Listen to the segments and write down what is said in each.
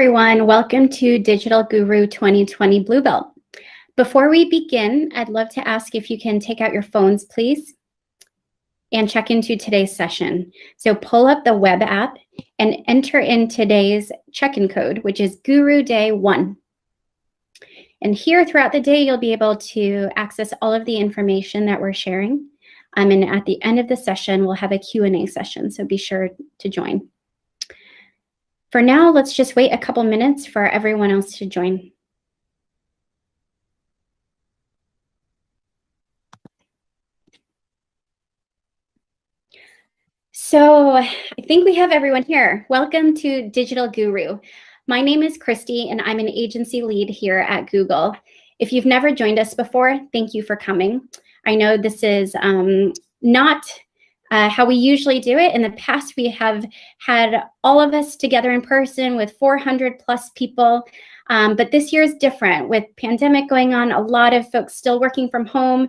everyone. Welcome to Digital Guru 2020 Blue Belt. Before we begin, I'd love to ask if you can take out your phones, please, and check into today's session. So pull up the web app and enter in today's check-in code, which is Guru Day 1. And here throughout the day, you'll be able to access all of the information that we're sharing. And at the end of the session, we'll have a Q&A session, so be sure to join. For now, let's just wait a couple minutes for everyone else to join. So I think we have everyone here. Welcome to Digital Guru. My name is Christy, and I'm an agency lead here at Google. If you've never joined us before, thank you for coming. I know this is not how we usually do it. In the past, we have had all of us together in person with 400 plus people, but this year is different. With pandemic going on, a lot of folks still working from home.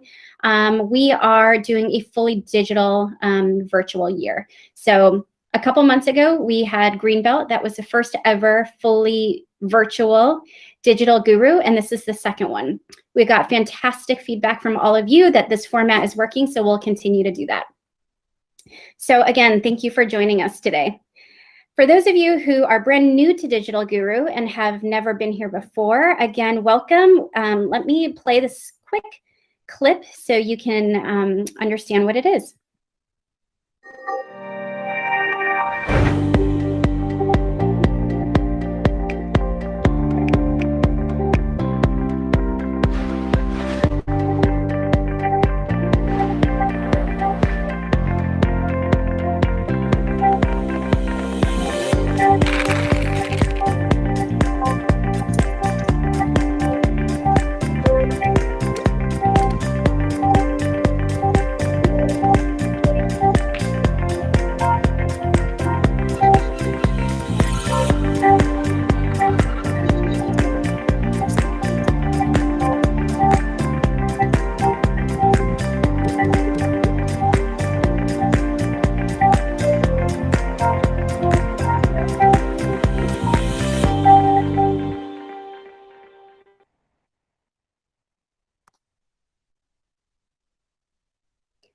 We are doing a fully digital virtual year. So a couple months ago, we had Greenbelt. That was the first ever fully virtual Digital Guru, and this is the second one. We got fantastic feedback from all of you that this format is working, so we'll continue to do that. So again, thank you for joining us today. For those of you who are brand new to Digital Guru and have never been here before, again, welcome. Let me play this quick clip so you can understand what it is.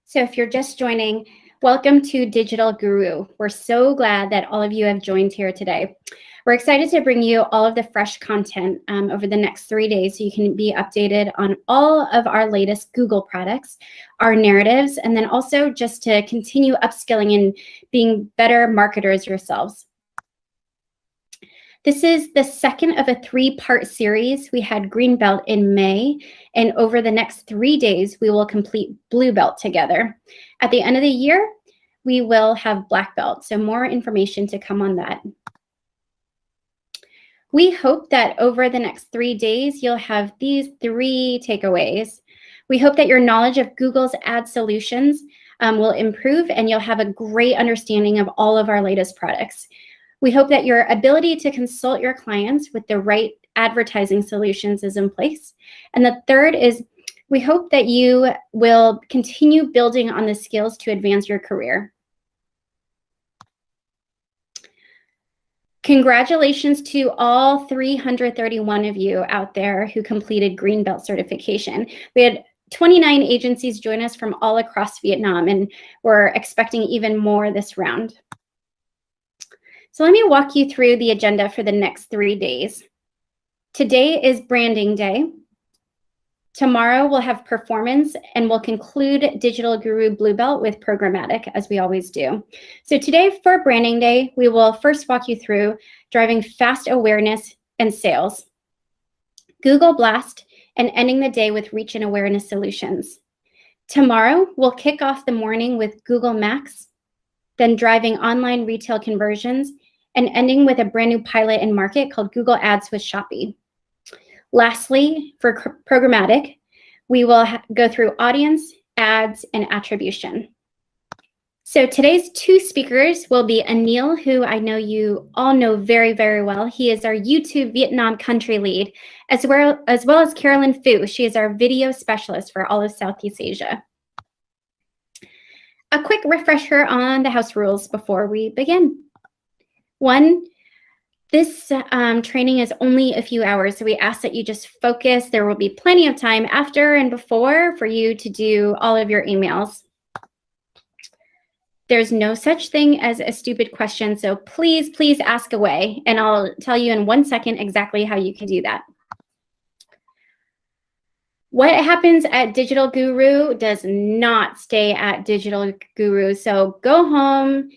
So if you're just joining, welcome to Digital Guru. We're so glad that all of you have joined here today. We're excited to bring you all of the fresh content over the next 3 days so you can be updated on all of our latest Google products, our narratives, and then also just to continue upskilling and being better marketers yourselves. This is the second of a 3-part series. We had Green Belt in May, and over the next 3 days, we will complete Blue Belt together. At the end of the year, we will have Black Belt, so more information to come on that. We hope that over the next 3 days, you'll have these 3 takeaways. We hope that your knowledge of Google's ad solutions will improve, and you'll have a great understanding of all of our latest products. We hope that your ability to consult your clients with the right advertising solutions is in place. And the third is we hope that you will continue building on the skills to advance your career. Congratulations to all 331 of you out there who completed Green Belt certification. We had 29 agencies join us from all across Vietnam, and we're expecting even more this round. So let me walk you through the agenda for the next 3 days. Today is Branding Day. Tomorrow we'll have performance, and we'll conclude Digital Guru Blue Belt with programmatic, as we always do. So today for Branding Day, we will first walk you through driving fast awareness and sales, Google Blast, and ending the day with reach and awareness solutions. Tomorrow, we'll kick off the morning with Google Max, then driving online retail conversions, and ending with a brand new pilot in market called Google Ads with Shopee. Lastly, for programmatic, we will go through audience, ads, and attribution. So today's 2 speakers will be Anil, who I know you all know very, very well. He is our YouTube Vietnam country lead, as well as Carolyn Fu. She is our video specialist for all of Southeast Asia. A quick refresher on the house rules before we begin. 1, This training is only a few hours, so we ask that you just focus. There will be plenty of time after and before for you to do all of your emails. There's no such thing as a stupid question, so please, please ask away, and I'll tell you in 1 second exactly how you can do that. What happens at Digital Guru does not stay at Digital Guru, so go home,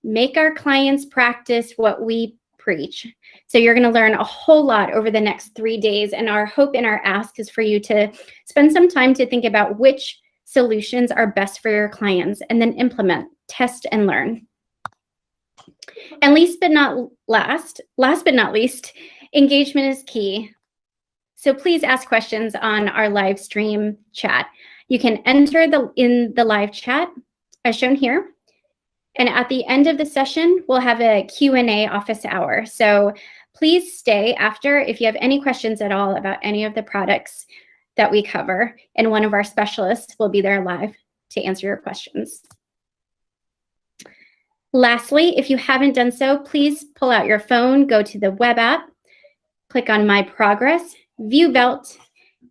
make our clients practice what we preach. So you're going to learn a whole lot over the next 3 days, and our hope and our ask is for you to spend some time to think about which solutions are best for your clients and then implement, test, and learn. And last but not least, engagement is key. So please ask questions on our live stream chat. You can enter in the live chat as shown here. And at the end of the session, we'll have a Q&A office hour. So please stay after if you have any questions at all about any of the products that we cover, and one of our specialists will be there live to answer your questions. Lastly, if you haven't done so, please pull out your phone, go to the web app, click on My Progress, View Belt,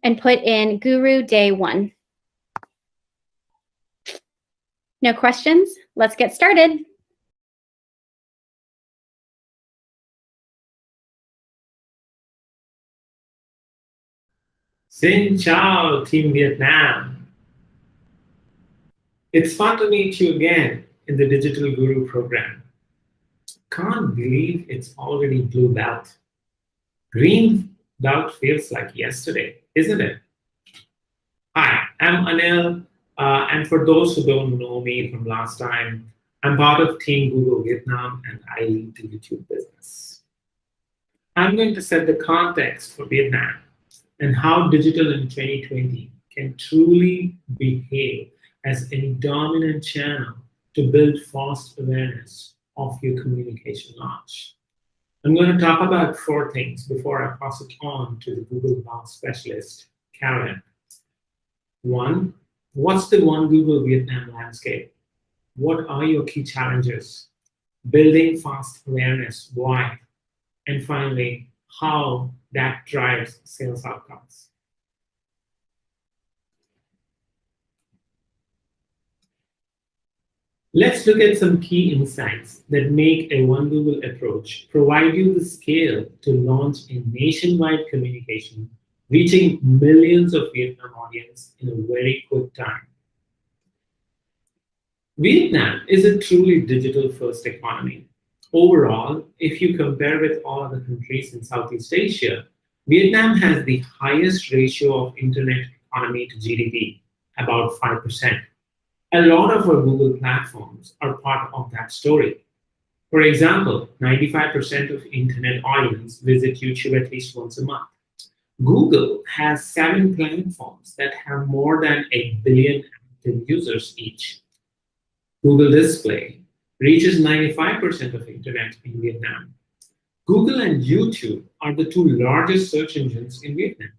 and put in Guru Day 1. No questions? Let's get started. Xin chào, Team Vietnam. It's fun to meet you again in the Digital Guru program. Can't believe it's already blue belt. Green belt feels like yesterday, isn't it? Hi, I'm Anil, and for those who don't know me from last time, I'm part of Team Google Vietnam, and I lead the YouTube business. I'm going to set the context for Vietnam and how digital in 2020 can truly behave as a dominant channel to build fast awareness of your communication launch. I'm going to talk about 4 things before I pass it on to the Google Cloud specialist, Karen. 1, what's the One Google Vietnam landscape? What are your key challenges? Building fast awareness, why? And finally, how that drives sales outcomes. Let's look at some key insights that make a One Google approach provide you the scale to launch a nationwide communication, reaching millions of Vietnam audience in a very quick time. Vietnam is a truly digital-first economy. Overall, if you compare with all other countries in Southeast Asia, Vietnam has the highest ratio of internet economy to GDP, about 5%. A lot of our Google platforms are part of that story. For example, 95% of internet audience visit YouTube at least once a month. Google has 7 platforms that have more than 1 billion active users each. Google Display reaches 95% of internet in Vietnam. Google and YouTube are the 2 largest search engines in Vietnam.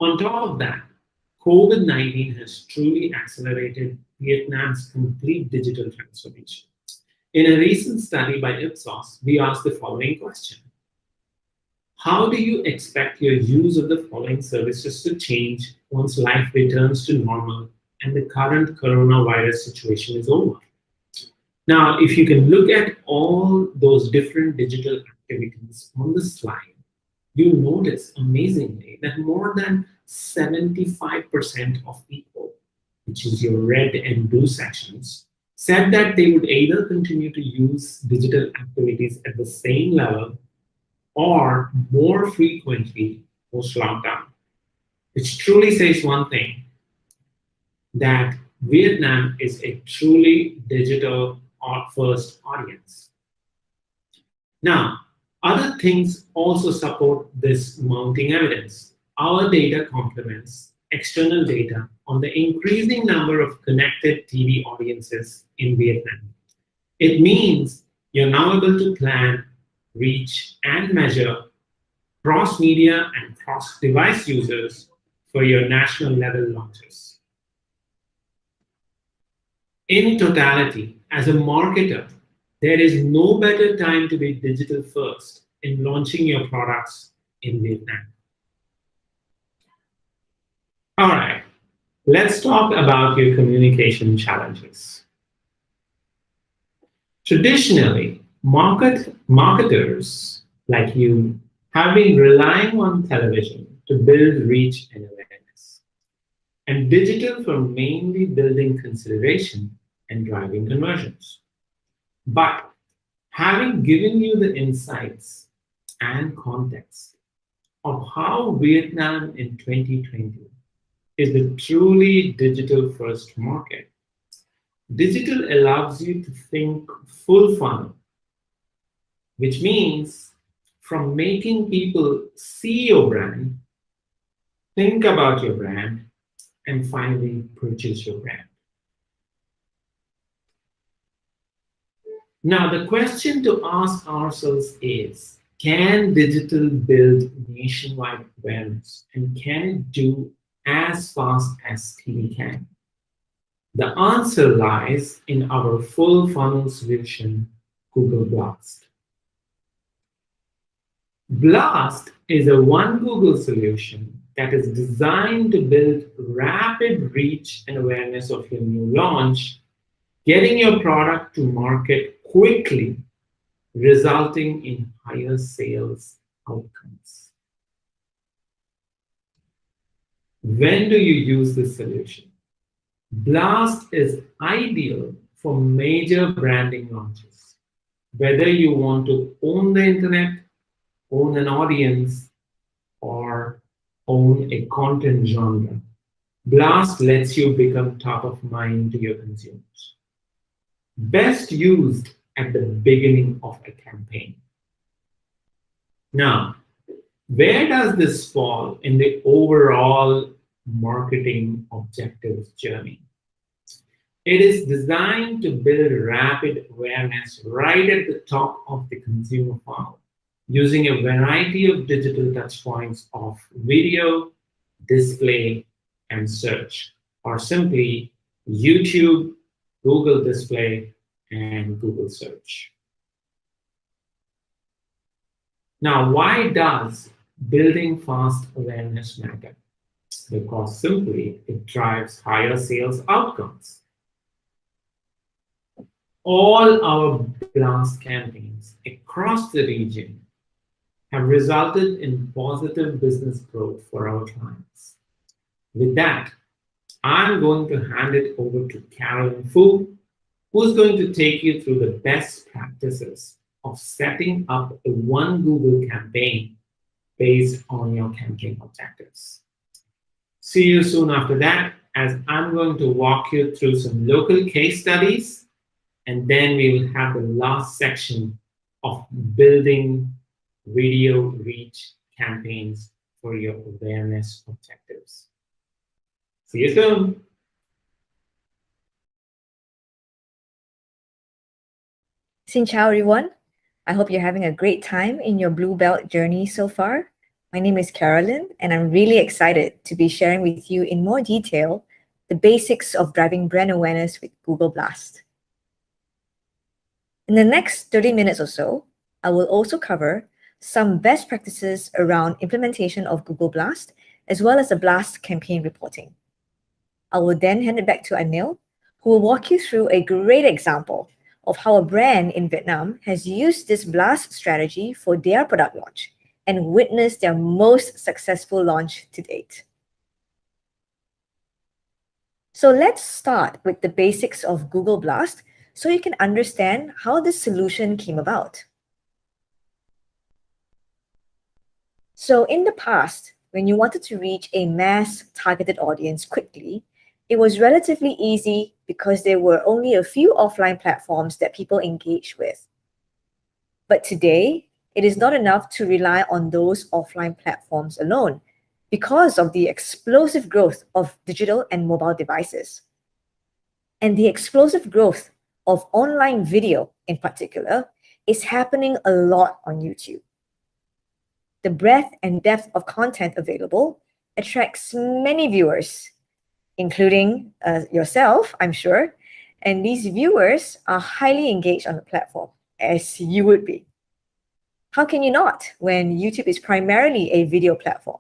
On top of that, COVID-19 has truly accelerated Vietnam's complete digital transformation. In a recent study by Ipsos, we asked the following question. How do you expect your use of the following services to change once life returns to normal and the current coronavirus situation is over? Now, if you can look at all those different digital activities on the slide, you notice amazingly that more than 75% of people, which is your red and blue sections, said that they would either continue to use digital activities at the same level or more frequently post-lockdown, which truly says one thing, that Vietnam is a truly digital first audience. Now, other things also support this mounting evidence. Our data complements external data on the increasing number of connected TV audiences in Vietnam. It means you're now able to plan, reach, and measure cross-media and cross-device users for your national level launches. In totality, as a marketer, There is no better time to be digital first in launching your products in Vietnam. All right, let's talk about your communication challenges. Traditionally, marketers like you have been relying on television to build reach and awareness, and digital for mainly building consideration and driving conversions. But having given you the insights and context of how Vietnam in 2020 is a truly digital first market, digital allows you to think full funnel, which means from making people see your brand, think about your brand, and finally purchase your brand. Now, the question to ask ourselves is, can digital build nationwide awareness, and can it do as fast as TV can? The answer lies in our full funnel solution, Google Blast. Blast is a one Google solution that is designed to build rapid reach and awareness of your new launch, getting your product to market quickly, resulting in higher sales outcomes. When do you use this solution? Blast is ideal for major branding launches. Whether you want to own the internet, own an audience, or own a content genre, Blast lets you become top of mind to your consumers. Best used at the beginning of a campaign. Now, where does this fall in the overall marketing objectives journey? It is designed to build rapid awareness right at the top of the consumer funnel, using a variety of digital touchpoints of video, display, and search, or simply YouTube, Google Display, and Google Search. Now, why does building fast awareness matter? Because simply it drives higher sales outcomes. All our Blast campaigns across the region have resulted in positive business growth for our clients. With that, I'm going to hand it over to Carolyn Fu, who's going to take you through the best practices of setting up a one Google campaign based on your campaign objectives. See you soon after that, as I'm going to walk you through some local case studies, and then we will have the last section of building video reach campaigns for your awareness objectives. See you soon. Xin chào everyone. I hope you're having a great time in your Blue Belt journey so far. My name is Carolyn, and I'm really excited to be sharing with you in more detail the basics of driving brand awareness with Google Blast. In the next 30 minutes or so, I will also cover some best practices around implementation of Google Blast, as well as the Blast campaign reporting. I will then hand it back to Anil, who will walk you through a great example of how a brand in Vietnam has used this Blast strategy for their product launch and witnessed their most successful launch to date. So let's start with the basics of Google Blast so you can understand how this solution came about. So in the past, when you wanted to reach a mass targeted audience quickly, it was relatively easy because there were only a few offline platforms that people engage with. But today, it is not enough to rely on those offline platforms alone because of the explosive growth of digital and mobile devices. And the explosive growth of online video in particular is happening a lot on YouTube. The breadth and depth of content available attracts many viewers, including yourself, I'm sure, And these viewers are highly engaged on the platform, as you would be. How can you not when YouTube is primarily a video platform?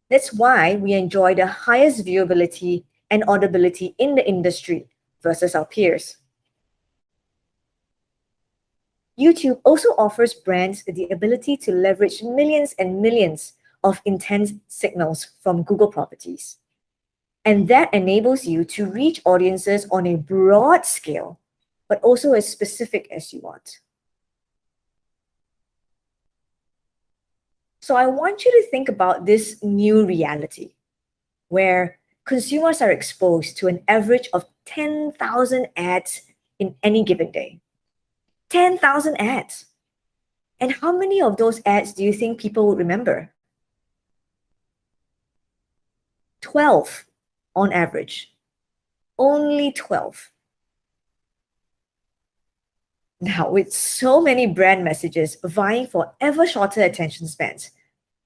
That's why we enjoy the highest viewability and audibility in the industry versus our peers. YouTube also offers brands the ability to leverage millions and millions of intent signals from Google properties. And that enables you to reach audiences on a broad scale, but also as specific as you want. So I want you to think about this new reality where consumers are exposed to an average of 10,000 ads in any given day. 10,000 ads. And how many of those ads do you think people would remember? 12 on average. Only 12. Now, with so many brand messages vying for ever shorter attention spans,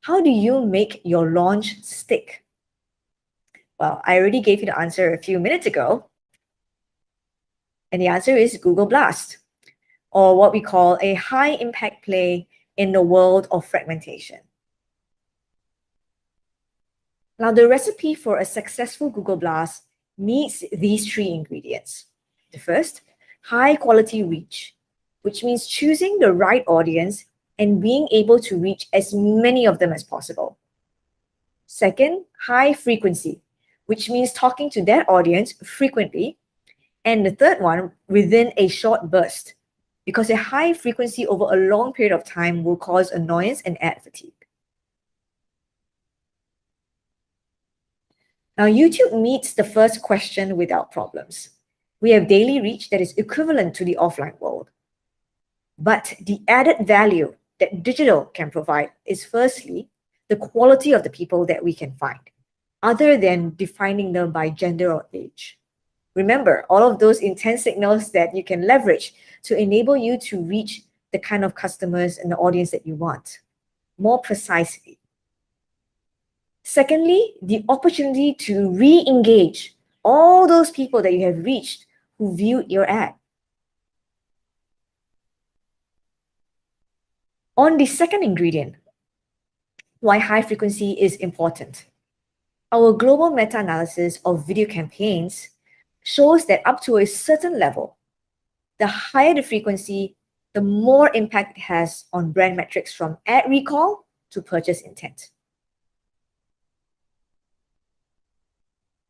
how do you make your launch stick? Well, I already gave you the answer a few minutes ago. And the answer is Google Blast, or what we call a high impact play in the world of fragmentation. Now, the recipe for a successful Google Blast meets these three ingredients. The first, high quality reach, which means choosing the right audience and being able to reach as many of them as possible. Second, high frequency, which means talking to that audience frequently. And the third one, within a short burst, because a high frequency over a long period of time will cause annoyance and ad fatigue. Now, YouTube meets the first question without problems. We have daily reach that is equivalent to the offline world. But the added value that digital can provide is firstly, the quality of the people that we can find, other than defining them by gender or age. Remember, all of those intent signals that you can leverage to enable you to reach the kind of customers and the audience that you want more precisely. Secondly, the opportunity to re-engage all those people that you have reached who viewed your ad. On the second ingredient, why high frequency is important. Our global meta-analysis of video campaigns shows that up to a certain level, the higher the frequency, the more impact it has on brand metrics from ad recall to purchase intent.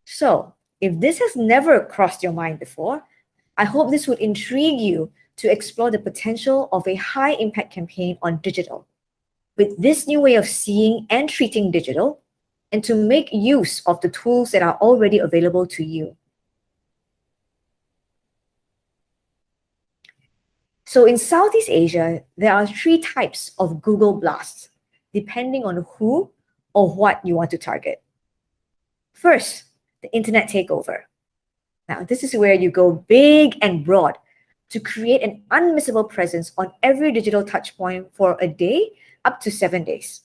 So, if this has never crossed your mind before, I hope this would intrigue you to explore the potential of a high impact campaign on digital. With this new way of seeing and treating digital, and to make use of the tools that are already available to you. So in Southeast Asia, there are 3 types of Google Blasts, depending on who or what you want to target. First, the internet takeover. Now, this is where you go big and broad to create an unmissable presence on every digital touchpoint for a day up to 7 days.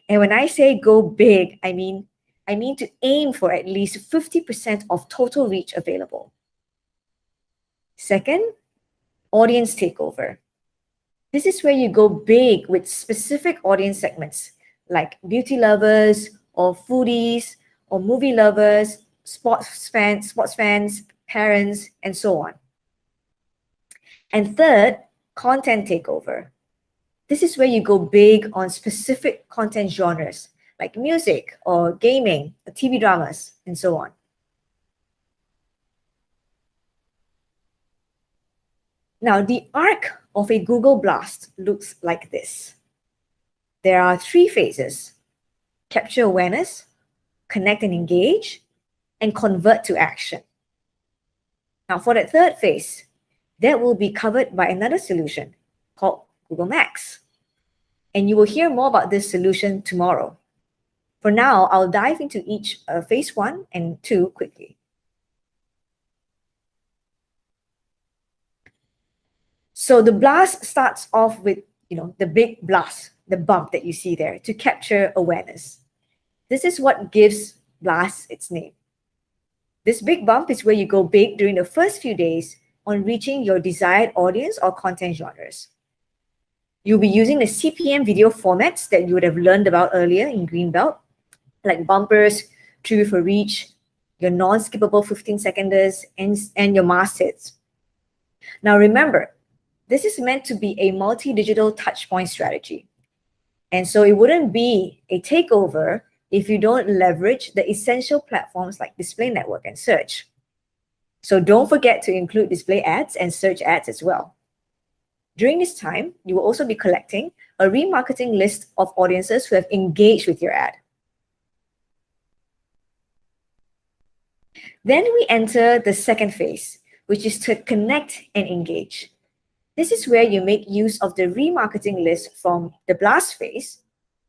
And when I say go big, I mean to aim for at least 50% of total reach available. Second, audience takeover. This is where you go big with specific audience segments like beauty lovers or foodies or movie lovers, sports fans, parents, and so on. And third, content takeover. This is where you go big on specific content genres like music or gaming, or TV dramas, and so on. Now, the arc of a Google Blast looks like this. There are 3 phases: capture awareness, connect and engage, and convert to action. Now, for that third phase, that will be covered by another solution called Google Max. And you will hear more about this solution tomorrow. For now, I'll dive into each phase 1 and 2 quickly. So the blast starts off with, the big blast, the bump that you see there to capture awareness. This is what gives blast its name. This big bump is where you go big during the first few days on reaching your desired audience or content genres. You'll be using the CPM video formats that you would have learned about earlier in Greenbelt, like bumpers, trivia for reach, your non-skippable 15-seconders, and your must hits. Now remember, this is meant to be a multi-digital touchpoint strategy. And so it wouldn't be a takeover if you don't leverage the essential platforms like Display Network and Search. So don't forget to include display ads and search ads as well. During this time, you will also be collecting a remarketing list of audiences who have engaged with your ad. Then we enter the second phase, which is to connect and engage. This is where you make use of the remarketing list from the blast phase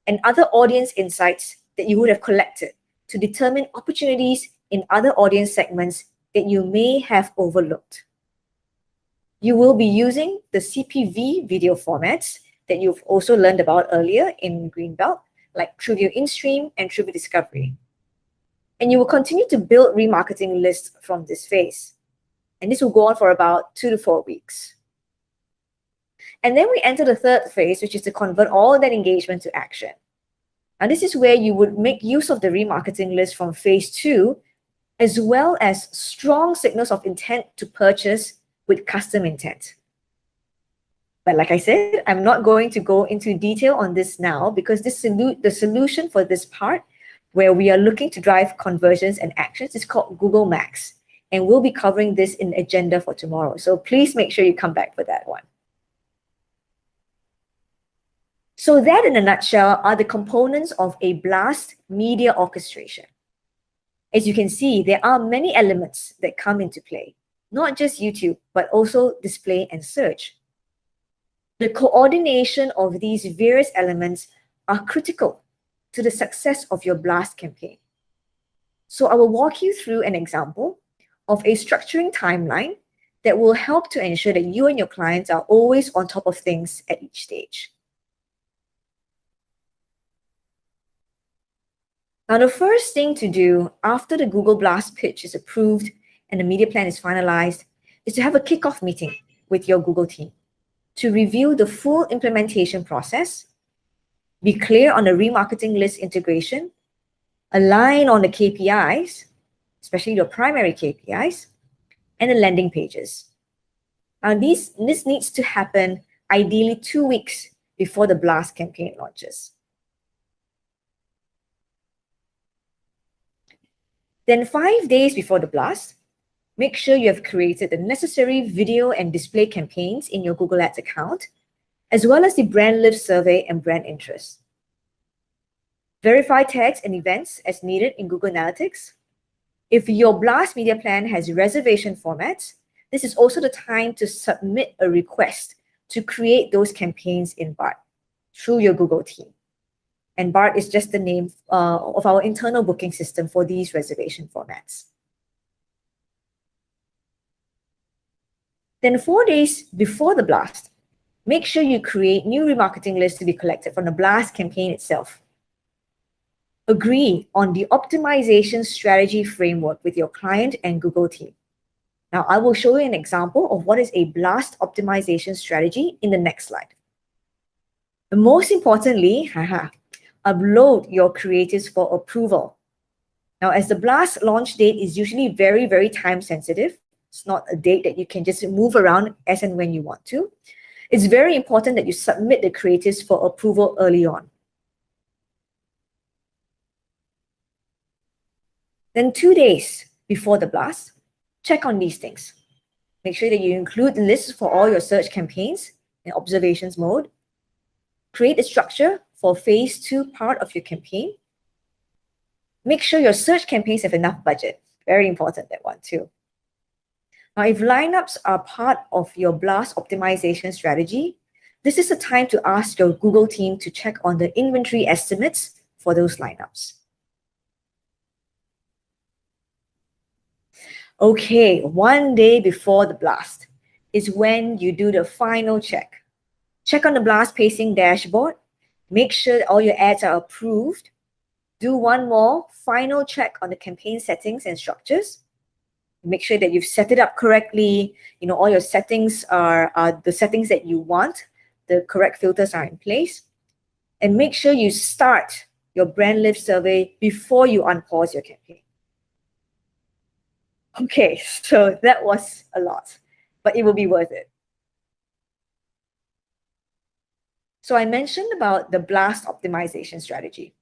and other audience insights that you would have collected to determine opportunities in other audience segments that you may have overlooked. You will be using the CPV video formats that you've also learned about earlier in Greenbelt, like TrueView InStream and TrueView Discovery. And you will continue to build remarketing lists from this phase. And this will go on for about 2 to 4 weeks. And then we enter the third phase, which is to convert all that engagement to action. And this is where you would make use of the remarketing list from phase 2, as well as strong signals of intent to purchase with custom intent. But like I said, I'm not going to go into detail on this now because the solution for this part, where we are looking to drive conversions and actions, is called Google Max. And we'll be covering this in the agenda for tomorrow. So please make sure you come back for that one. So that, in a nutshell, are the components of a blast media orchestration. As you can see, there are many elements that come into play, not just YouTube, but also display and search. The coordination of these various elements are critical to the success of your blast campaign. So I will walk you through an example of a structuring timeline that will help to ensure that you and your clients are always on top of things at each stage. Now, the first thing to do after the Google Blast pitch is approved and the media plan is finalized is to have a kickoff meeting with your Google team to review the full implementation process, be clear on the remarketing list integration, align on the KPIs, especially your primary KPIs, and the landing pages. Now, this needs to happen ideally 2 weeks before the Blast campaign launches. Then 5 days before the Blast, make sure you have created the necessary video and display campaigns in your Google Ads account, as well as the brand lift survey and brand interest. Verify tags and events as needed in Google Analytics. If your Blast media plan has reservation formats, this is also the time to submit a request to create those campaigns in BART through your Google team. And BART is just the name of our internal booking system for these reservation formats. Then 4 days before the Blast, make sure you create new remarketing lists to be collected from the Blast campaign itself. Agree on the optimization strategy framework with your client and Google team. Now, I will show you an example of what is a Blast optimization strategy in the next slide. And most importantly, upload your creatives for approval. Now, as the Blast launch date is usually very, very time sensitive, it's not a date that you can just move around as and when you want to. It's very important that you submit the creatives for approval early on. Then 2 days before the Blast, check on these things. Make sure that you include lists for all your search campaigns in observations mode. Create a structure for phase 2 part of your campaign. Make sure your search campaigns have enough budget. Very important, that one too. Now, if lineups are part of your Blast optimization strategy, this is the time to ask your Google team to check on the inventory estimates for those lineups. Okay, 1 day before the Blast is when you do the final check. Check on the Blast pacing dashboard. Make sure that all your ads are approved. Do one more final check on the campaign settings and structures. Make sure that you've set it up correctly. All your settings are the settings that you want. The correct filters are in place. And make sure you start your brand lift survey before you unpause your campaign. Okay, so that was a lot, but it will be worth it. So I mentioned about the blast optimization strategy.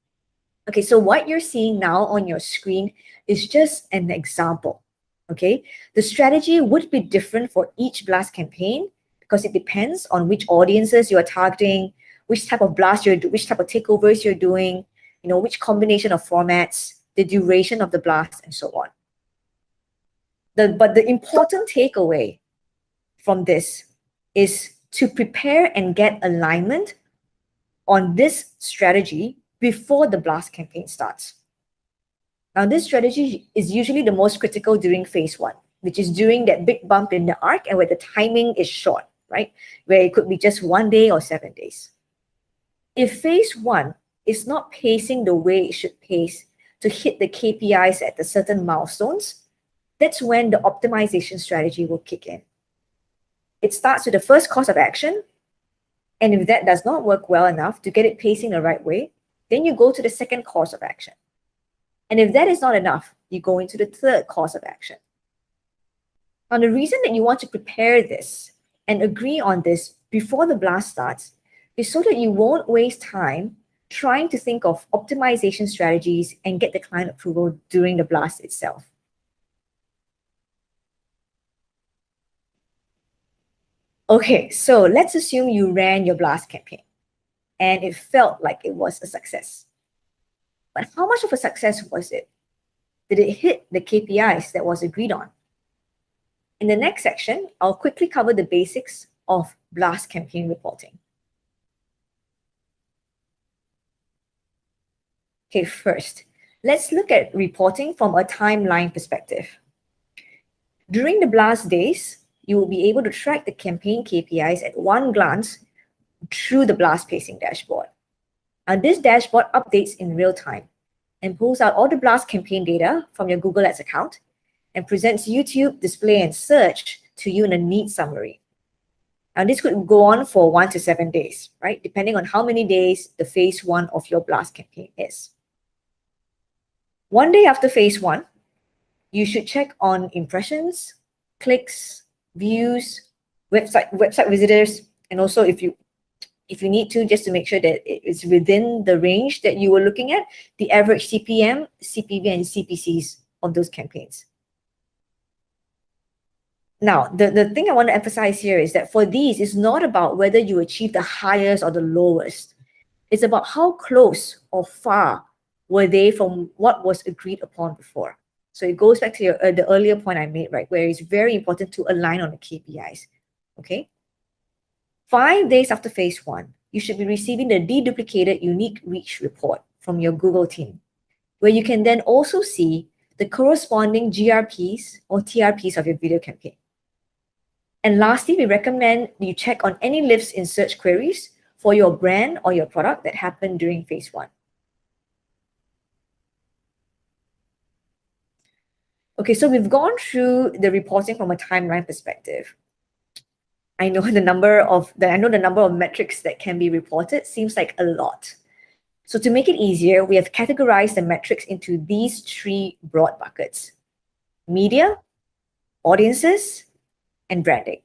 Okay, so what you're seeing now on your screen is just an example. Okay, the strategy would be different for each blast campaign because it depends on which audiences you are targeting, which type of blast you're doing, which type of takeovers you're doing, which combination of formats, the duration of the blast, and so on. But the important takeaway from this is to prepare and get alignment on this strategy before the blast campaign starts. Now, this strategy is usually the most critical during phase 1, which is during that big bump in the arc and where the timing is short, right? Where it could be just 1 day or 7 days. If phase 1 is not pacing the way it should pace to hit the KPIs at the certain milestones, that's when the optimization strategy will kick in. It starts with the first course of action, and if that does not work well enough to get it pacing the right way, then you go to the second course of action. And if that is not enough, you go into the third course of action. Now, the reason that you want to prepare this and agree on this before the blast starts is so that you won't waste time trying to think of optimization strategies and get the client approval during the blast itself. Okay, so let's assume you ran your blast campaign and it felt like it was a success. But how much of a success was it? Did it hit the KPIs that was agreed on? In the next section, I'll quickly cover the basics of blast campaign reporting. Okay, first, let's look at reporting from a timeline perspective. During the blast days, you will be able to track the campaign KPIs at one glance through the blast pacing dashboard. And this dashboard updates in real time and pulls out all the blast campaign data from your Google Ads account and presents YouTube, display, and search to you in a neat summary. And this could go on for 1 to 7 days, right? Depending on how many days the phase 1 of your blast campaign is. 1 day after phase 1, you should check on impressions, clicks, views, website visitors, and also if you need to, just to make sure that it's within the range that you were looking at, the average CPM, CPV, and CPCs of those campaigns. Now, the thing I want to emphasize here is that for these, it's not about whether you achieve the highest or the lowest. It's about how close or far were they from what was agreed upon before. So it goes back to the earlier point I made, right, where it's very important to align on the KPIs, okay? 5 days after phase 1, you should be receiving the deduplicated unique reach report from your Google team, where you can then also see the corresponding GRPs or TRPs of your video campaign. And lastly, we recommend you check on any lifts in search queries for your brand or your product that happened during phase 1. Okay, so we've gone through the reporting from a timeline perspective. I know the number of metrics that can be reported seems like a lot. So to make it easier, we have categorized the metrics into these 3 broad buckets: media, audiences, and branding.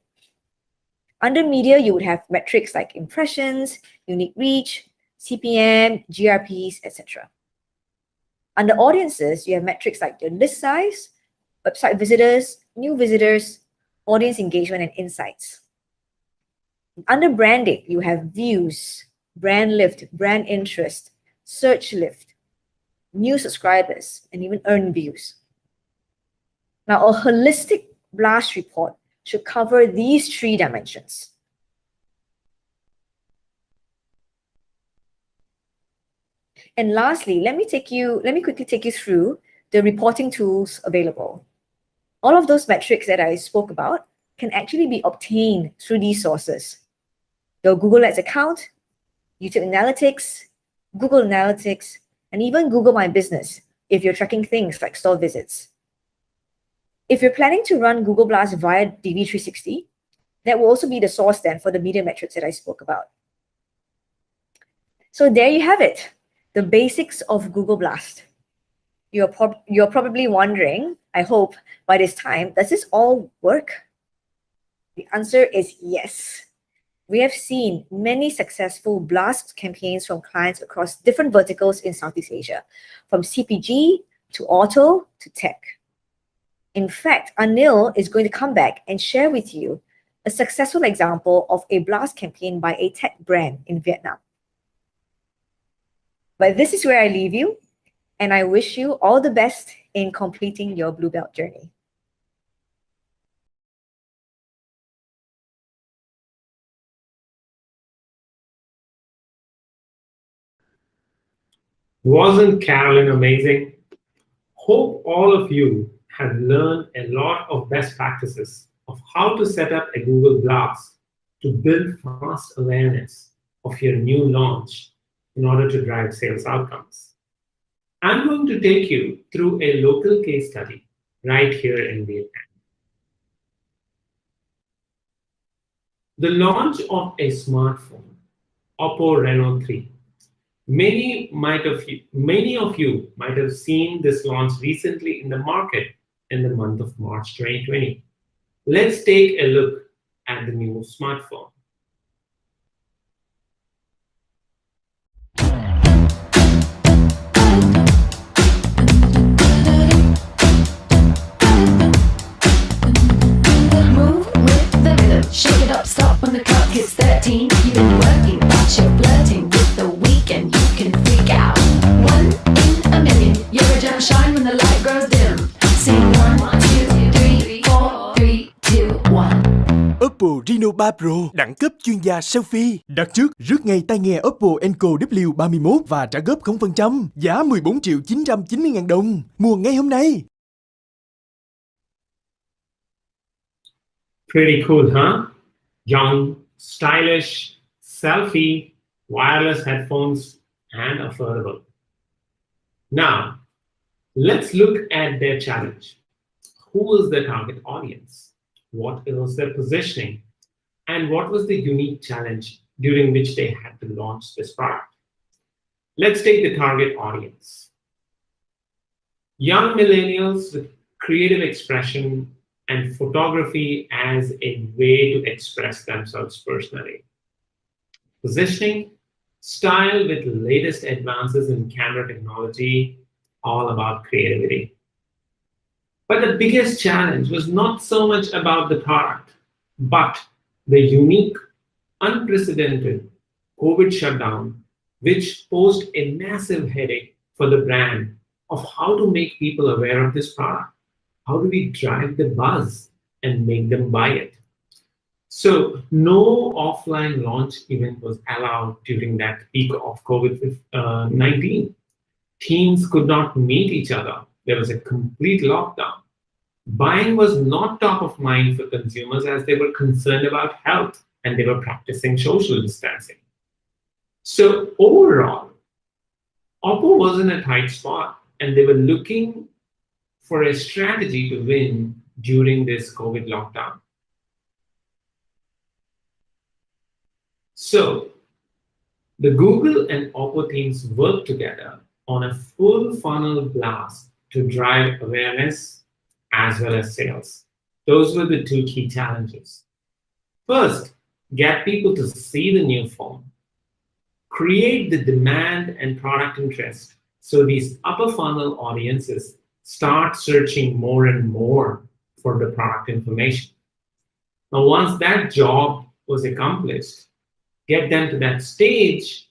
Under media, you would have metrics like impressions, unique reach, CPM, GRPs, etc. Under audiences, you have metrics like your list size, website visitors, new visitors, audience engagement, and insights. Under branding, you have views, brand lift, brand interest, search lift, new subscribers, and even earned views. Now, a holistic blast report should cover these 3 dimensions. And lastly, let me quickly take you through the reporting tools available. All of those metrics that I spoke about can actually be obtained through these sources: your Google Ads account, YouTube Analytics, Google Analytics, and even Google My Business if you're tracking things like store visits. If you're planning to run Google Blast via DV360, that will also be the source then for the media metrics that I spoke about. So there you have it, the basics of Google Blast. You're probably wondering, I hope, by this time, does this all work? The answer is yes. We have seen many successful Blast campaigns from clients across different verticals in Southeast Asia, from CPG to auto to tech. In fact, Anil is going to come back and share with you a successful example of a Blast campaign by a tech brand in Vietnam. But this is where I leave you, and I wish you all the best in completing your Blue Belt journey. Wasn't Carolyn amazing? Hope all of you have learned a lot of best practices of how to set up a Google Blast to build fast awareness of your new launch in order to drive sales outcomes. I'm going to take you through a local case study right here in Vietnam. The launch of a smartphone, Oppo Reno 3. Many of you might have seen this launch recently in the market in the month of March 2020. Let's take a look at the new smartphone. Move with the rhythm, shake it up, stop when the clock hits 13. You've been working, but you're flirting with the weekend. You can freak out. 1 in a million. You're a gem, shine when the light grows dim. Sing 1, 2, 3, 4, 3, 2, 1. Oppo Reno 3 Pro, đẳng cấp chuyên gia selfie. Đặt trước, rước ngay tai nghe Oppo Enco W31 và trả góp 0%, giá 14.990.000 đồng. Mua ngay hôm nay. Pretty cool, huh? Young, stylish, selfie, wireless headphones, and affordable. Now, let's look at their challenge. Who was the target audience? What was their positioning? And what was the unique challenge during which they had to launch this product? Let's take the target audience. Young millennials with creative expression and photography as a way to express themselves personally. Positioning, style with latest advances in camera technology, all about creativity. But the biggest challenge was not so much about the product, but the unique, unprecedented COVID shutdown, which posed a massive headache for the brand of how to make people aware of this product. How do we drive the buzz and make them buy it? So no offline launch event was allowed during that peak of COVID-19. Teams could not meet each other. There was a complete lockdown. Buying was not top of mind for consumers as they were concerned about health and they were practicing social distancing. So overall, Oppo was in a tight spot and they were looking for a strategy to win during this COVID lockdown. So the Google and Oppo teams worked together on a full funnel blast to drive awareness as well as sales. Those were the two key challenges. First, get people to see the new phone. Create the demand and product interest so these upper funnel audiences start searching more and more for the product information. Now, once that job was accomplished, get them to that stage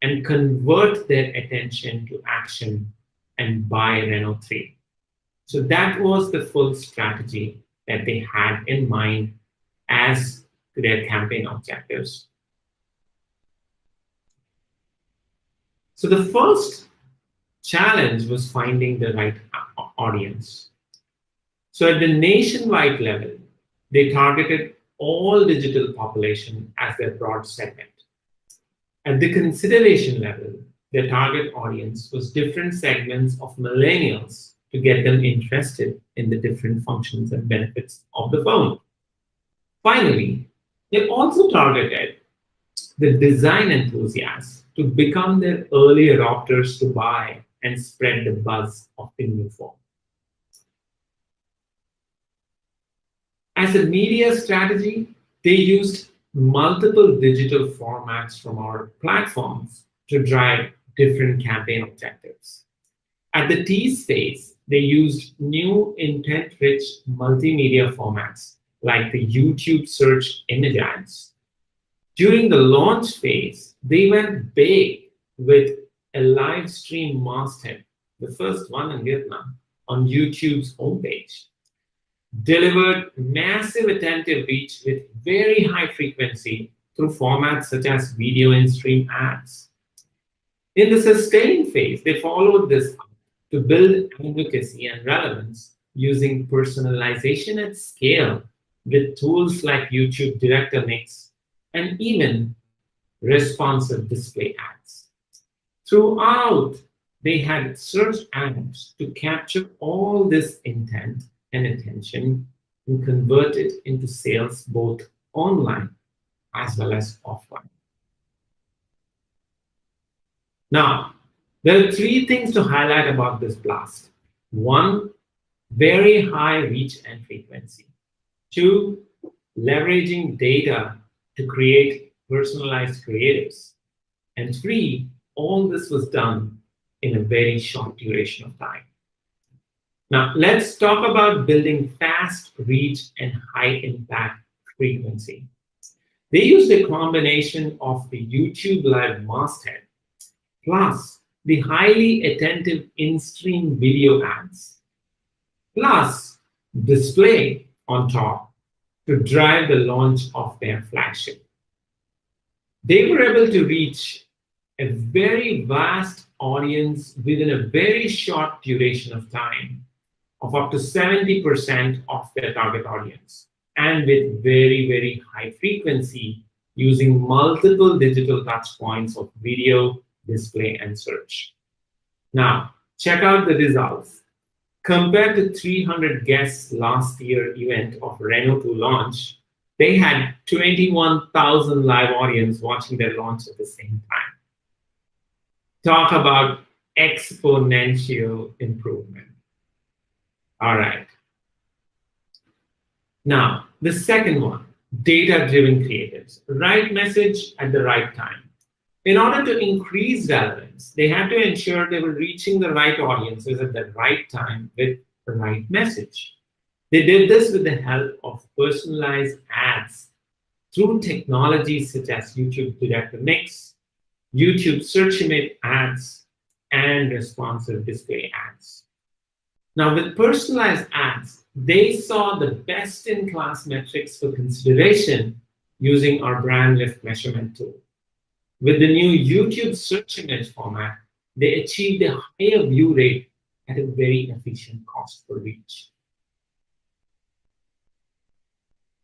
and convert their attention to action and buy Reno 3. So that was the full strategy that they had in mind as their campaign objectives. So the first challenge was finding the right audience. So at the nationwide level, they targeted all digital population as their broad segment. At the consideration level, their target audience was different segments of millennials to get them interested in the different functions and benefits of the phone. Finally, they also targeted the design enthusiasts to become their early adopters to buy and spread the buzz of the new phone. As a media strategy, they used multiple digital formats from our platforms to drive different campaign objectives. At the tease phase, they used new intent-rich multimedia formats like the YouTube search image ads. During the launch phase, they went big with a live stream masthead, the first one in Vietnam, on YouTube's homepage. Delivered massive attentive reach with very high frequency through formats such as video in-stream ads. In the sustain phase, they followed this up to build advocacy and relevance using personalization at scale with tools like YouTube Director Mix and even responsive display ads. Throughout, they had search ads to capture all this intent and attention and convert it into sales both online as well as offline. Now, there are three things to highlight about this blast. One, very high reach and frequency. Two, leveraging data to create personalized creatives. And three, all this was done in a very short duration of time. Now, let's talk about building fast reach and high impact frequency. They used a combination of the YouTube Live masthead plus the highly attentive in-stream video ads plus display on top to drive the launch of their flagship. They were able to reach a very vast audience within a very short duration of time of up to 70% of their target audience, and with very, very high frequency using multiple digital touch points of video, display, and search. Now, check out the results. Compared to 300 guests last year event of Renault 2 launch, they had 21,000 live audience watching their launch at the same time. Talk about exponential improvement. All right. Now, the second one, data-driven creatives. Right message at the right time. In order to increase relevance, they had to ensure they were reaching the right audiences at the right time with the right message. They did this with the help of personalized ads through technologies such as YouTube Director Mix, YouTube search image ads, and responsive display ads. Now, with personalized ads, they saw the best-in-class metrics for consideration using our brand lift measurement tool. With the new YouTube search image format, they achieved a higher view rate at a very efficient cost per reach.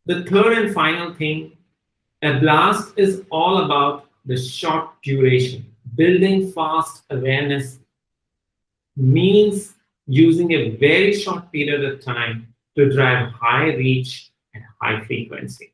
The third and final thing, a blast is all about the short duration. Building fast awareness means using a very short period of time to drive high reach and high frequency.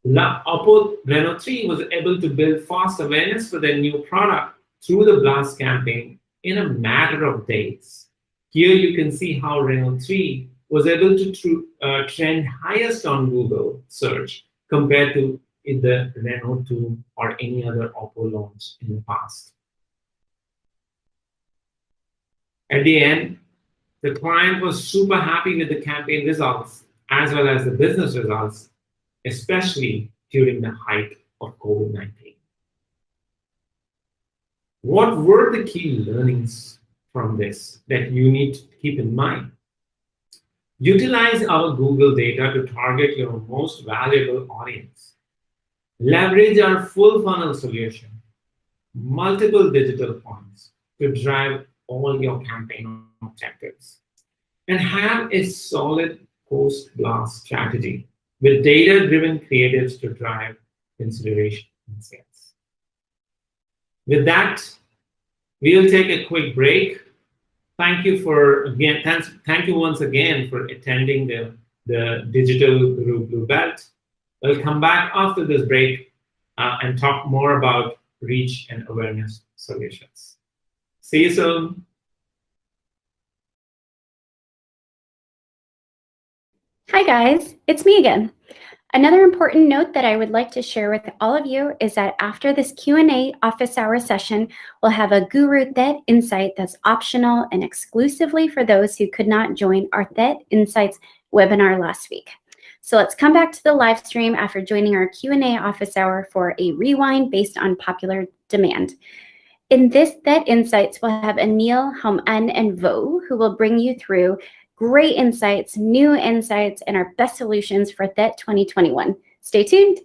Oppo Reno 3 was able to build fast awareness for their new product through the blast campaign in a matter of days. Here you can see how Reno 3 was able to trend highest on Google search compared to the Reno 2 or any other Oppo launch in the past. At the end, the client was super happy with the campaign results as well as the business results, especially during the height of COVID-19. What were the key learnings from this that you need to keep in mind? Utilize our Google data to target your most valuable audience. Leverage our full funnel solution, multiple digital points to drive all your campaign objectives. And have a solid post-blast strategy with data-driven creatives to drive consideration and sales. With that, we'll take a quick break. thank you thank you once again for attending the Digital Guru Blue Belt. We'll come back after this break and talk more about reach and awareness solutions. See you soon. Hi guys, it's me again. Another important note that I would like to share with all of you is that after this Q&A office hour session, we'll have a Guru That Insight that's optional and exclusively for those who could not join our That Insights webinar last week. So let's come back to the live stream after joining our Q&A office hour for a rewind based on popular demand. In this That Insights, we'll have Anil, Houman, and Vo, who will bring you through great insights, new insights, and our best solutions for THET 2021. Stay tuned.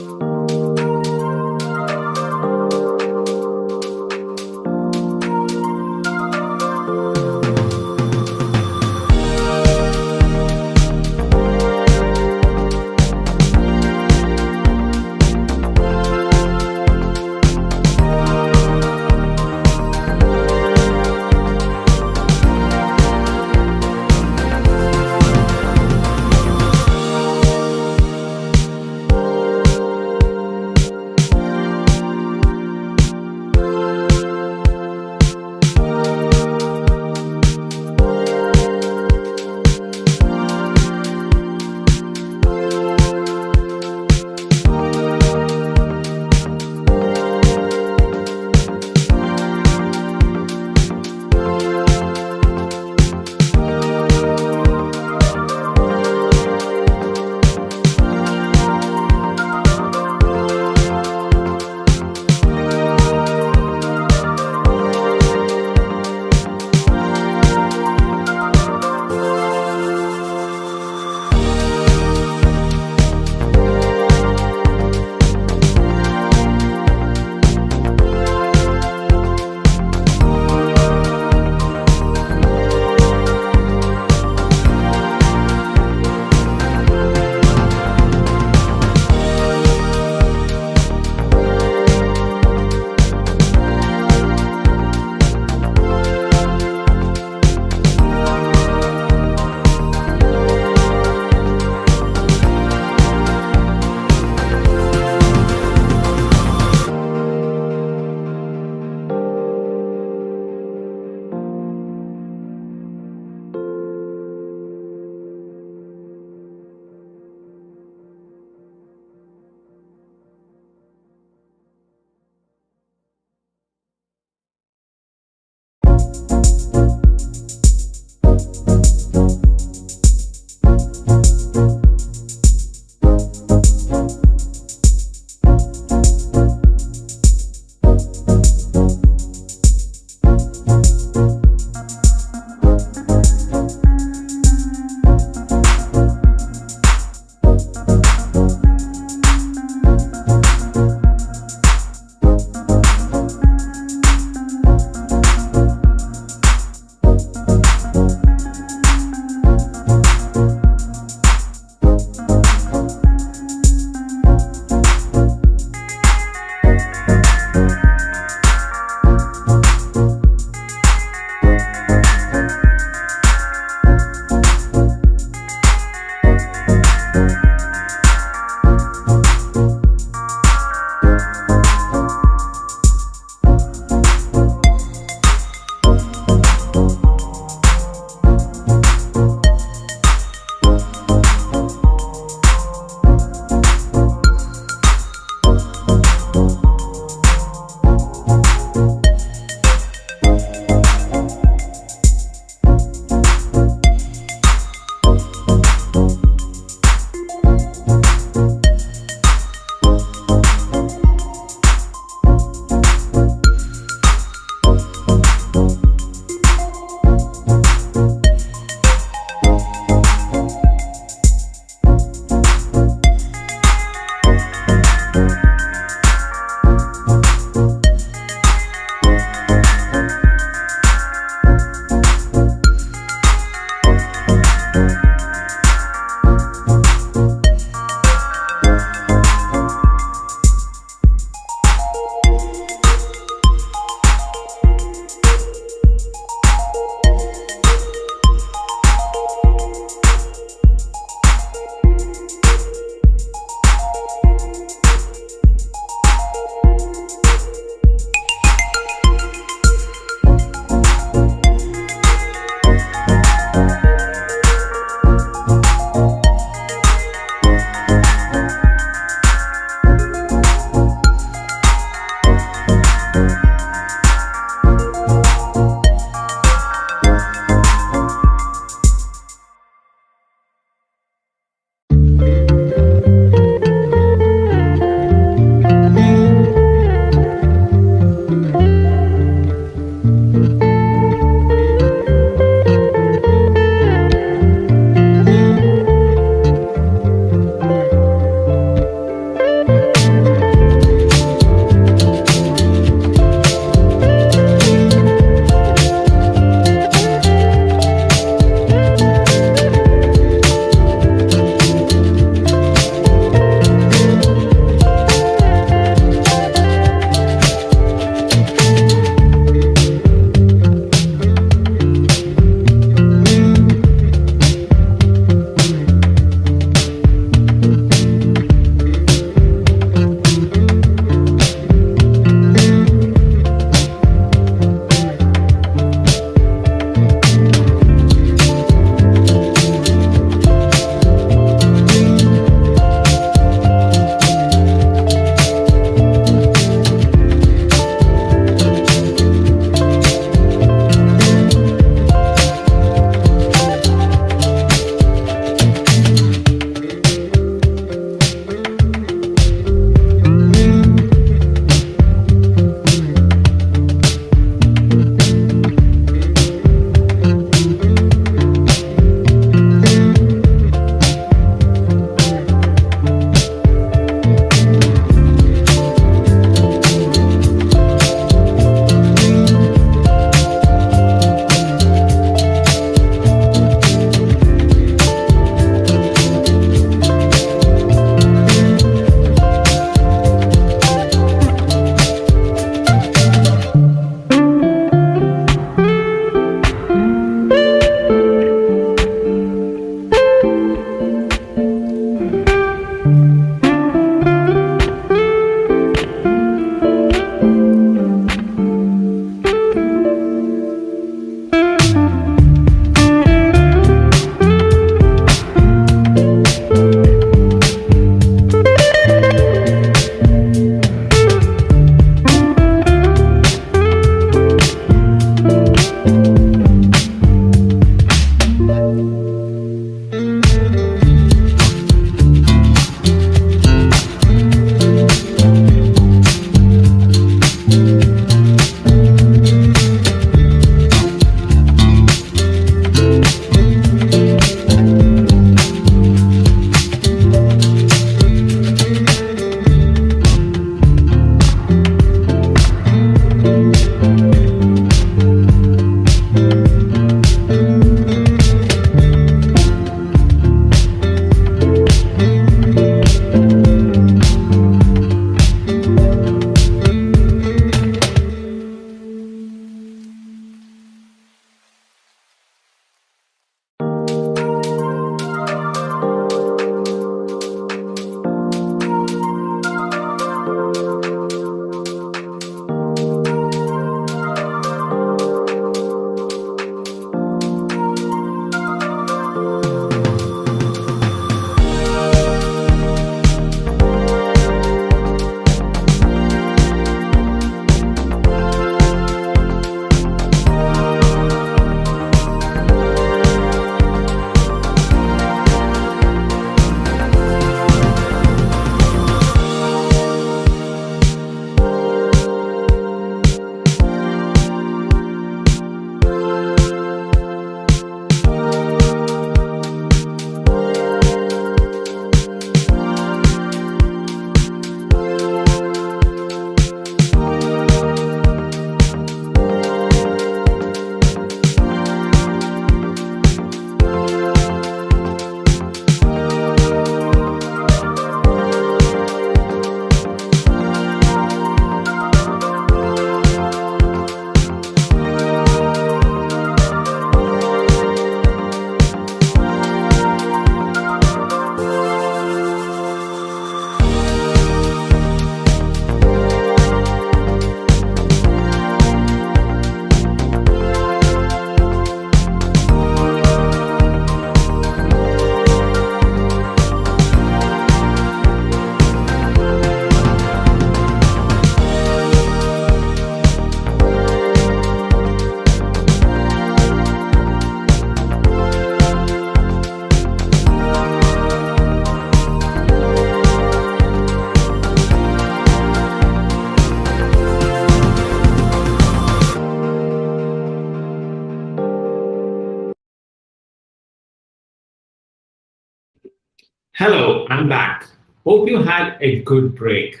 Hello, I'm back. Hope you had a good break.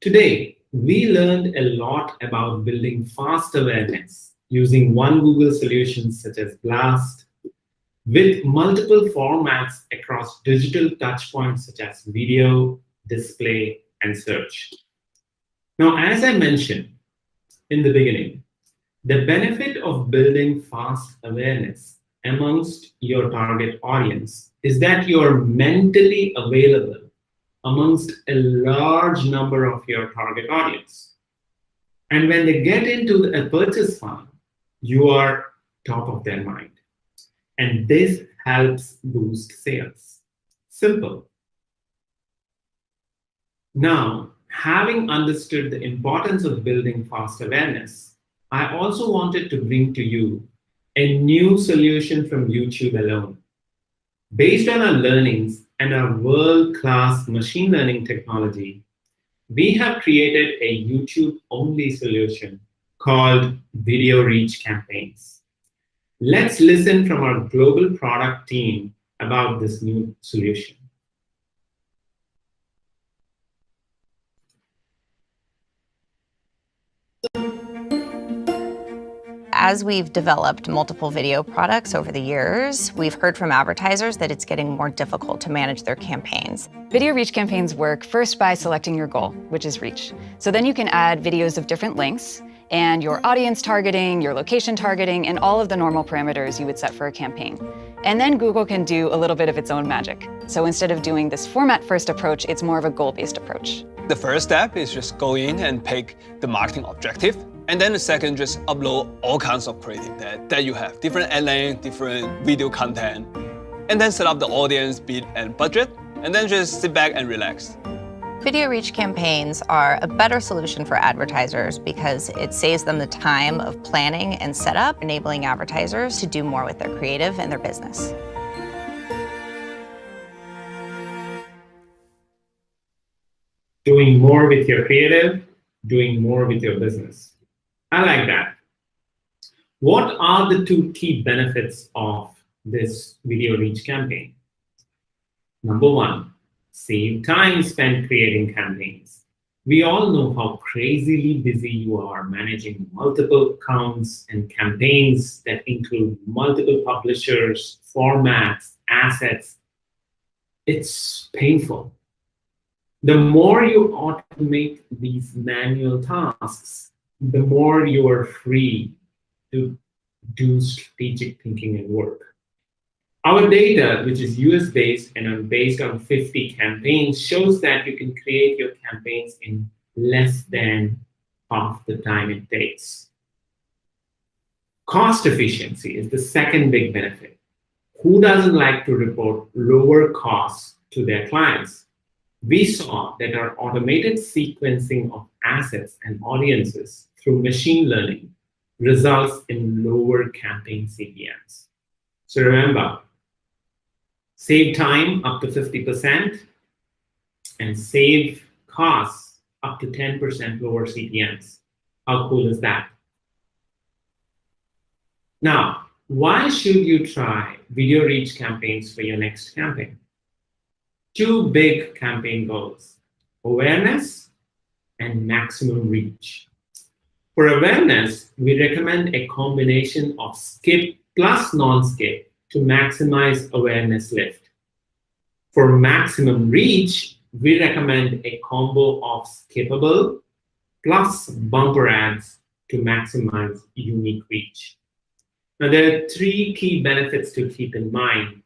Today, we learned a lot about building fast awareness using one Google solution such as Blast with multiple formats across digital touchpoints such as video, display, and search. Now, as I mentioned in the beginning, the benefit of building fast awareness amongst your target audience is that you're mentally available amongst a large number of your target audience. And when they get into a purchase funnel, you are top of their mind. And this helps boost sales. Simple. Now, having understood the importance of building fast awareness, I also wanted to bring to you a new solution from YouTube alone. Based on our learnings and our world-class machine learning technology, we have created a YouTube-only solution called Video Reach Campaigns. Let's listen from our global product team about this new solution. As we've developed multiple video products over the years, we've heard from advertisers that it's getting more difficult to manage their campaigns. Video reach campaigns work first by selecting your goal, which is reach. So then you can add videos of different lengths and your audience targeting, your location targeting, and all of the normal parameters you would set for a campaign. And then Google can do a little bit of its own magic. So instead of doing this format-first approach, it's more of a goal-based approach. The first step is just go in and pick the marketing objective. And then the second, just upload all kinds of creative that you have, different ad length, different video content. And then set up the audience, bid, and budget, and then just sit back and relax. Video reach campaigns are a better solution for advertisers because it saves them the time of planning and setup, enabling advertisers to do more with their creative and their business. Doing more with your creative, doing more with your business. I like that. What are the two key benefits of this video reach campaign? Number one, save time spent creating campaigns. We all know how crazily busy you are managing multiple accounts and campaigns that include multiple publishers, formats, assets. It's painful. The more you automate these manual tasks, the more you are free to do strategic thinking and work. Our data, which is US-based and based on 50 campaigns, shows that you can create your campaigns in less than half the time it takes. Cost efficiency is the second big benefit. Who doesn't like to report lower costs to their clients? We saw that our automated sequencing of assets and audiences through machine learning results in lower campaign CPMs. So remember, save time up to 50% and save costs up to 10% lower CPMs. How cool is that? Now, why should you try video reach campaigns for your next campaign? Two big campaign goals: awareness and maximum reach. For awareness, we recommend a combination of skip plus non-skip to maximize awareness lift. For maximum reach, we recommend a combo of skippable plus bumper ads to maximize unique reach. Now, there are three key benefits to keep in mind.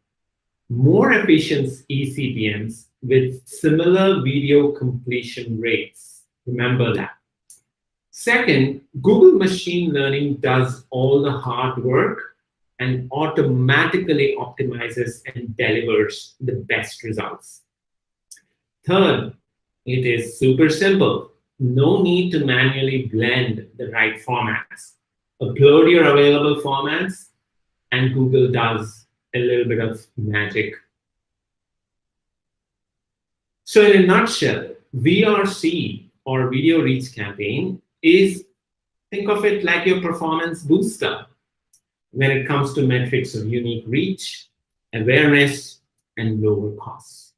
More efficient eCPMs with similar video completion rates. Remember that. Second, Google machine learning does all the hard work and automatically optimizes and delivers the best results. Third, it is super simple. No need to manually blend the right formats. Upload your available formats and Google does a little bit of magic. So in a nutshell, VRC or video reach campaign is, think of it like your performance booster when it comes to metrics of unique reach, awareness, and lower costs.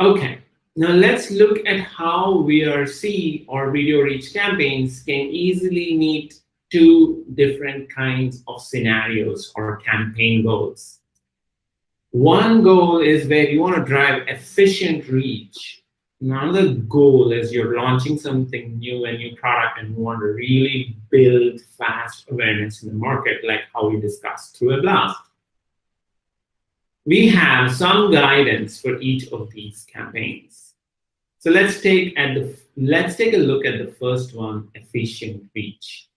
Okay, now let's look at how VRC or video reach campaigns can easily meet two different kinds of scenarios or campaign goals. One goal is where you want to drive efficient reach. Another goal is you're launching something new, a new product, and you want to really build fast awareness in the market, like how we discussed through a blast. We have some guidance for each of these campaigns. So let's take a look at the first one, efficient reach.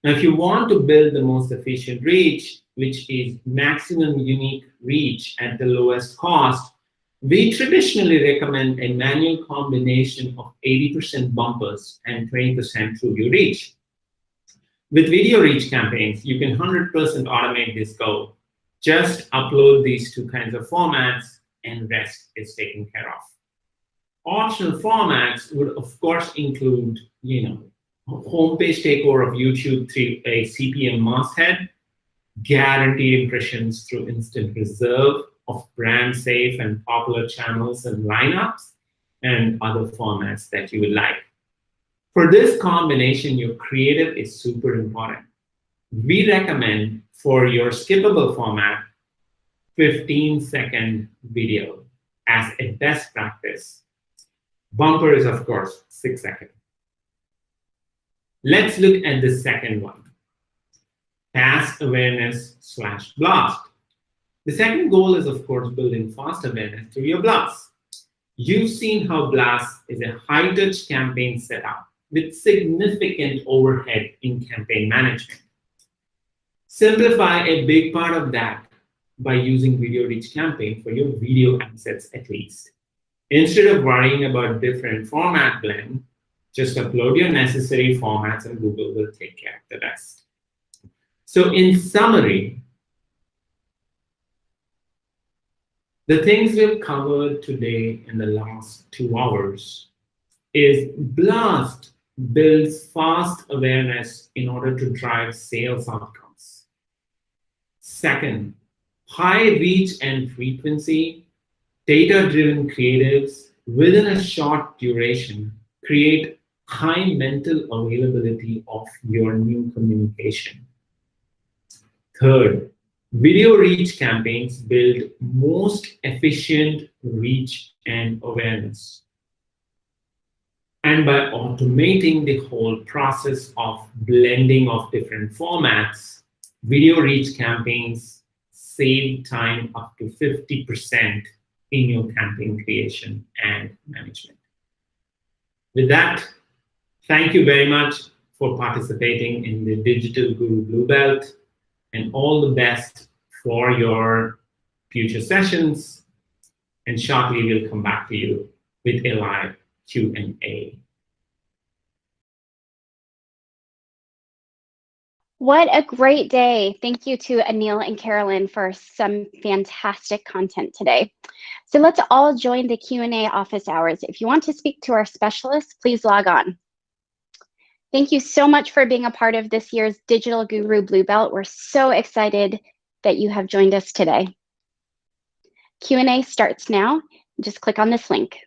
Now, if you want to build the most efficient reach, which is maximum unique reach at the lowest cost, we traditionally recommend a manual combination of 80% bumpers and 20% true view reach. With video reach campaigns, you can 100% automate this goal. Just upload these two kinds of formats and rest is taken care of. Optional formats would of course include, homepage takeover of YouTube through a CPM masthead, guaranteed impressions through instant reserve of brand safe and popular channels and lineups, and other formats that you would like. For this combination, your creative is super important. We recommend for your skippable format, 15-second video as a best practice. Bumper is, of course, 6 seconds. Let's look at the second one, fast awareness / blast. The second goal is, of course, building fast awareness through your blast. You've seen how blast is a high-touch campaign setup with significant overhead in campaign management. Simplify a big part of that by using video reach campaign for your video assets at least. Instead of worrying about different format blend, just upload your necessary formats and Google will take care of the rest. So in summary, the things we've covered today in the last 2 hours is blast builds fast awareness in order to drive sales outcomes. Second, high reach and frequency, data-driven creatives within a short duration create high mental availability of your new communication. Third, video reach campaigns build most efficient reach and awareness. And by automating the whole process of blending of different formats, video reach campaigns save time up to 50% in your campaign creation and management. With that, thank you very much for participating in the Digital Guru Blue Belt, and all the best for your future sessions. And shortly we'll come back to you with a live Q&A. What a great day. Thank you to Anil and Carolyn for some fantastic content today. So let's all join the Q&A office hours. If you want to speak to our specialists, please log on. Thank you so much for being a part of this year's Digital Guru Blue Belt. We're so excited that you have joined us today. Q&A starts now. Just click on this link.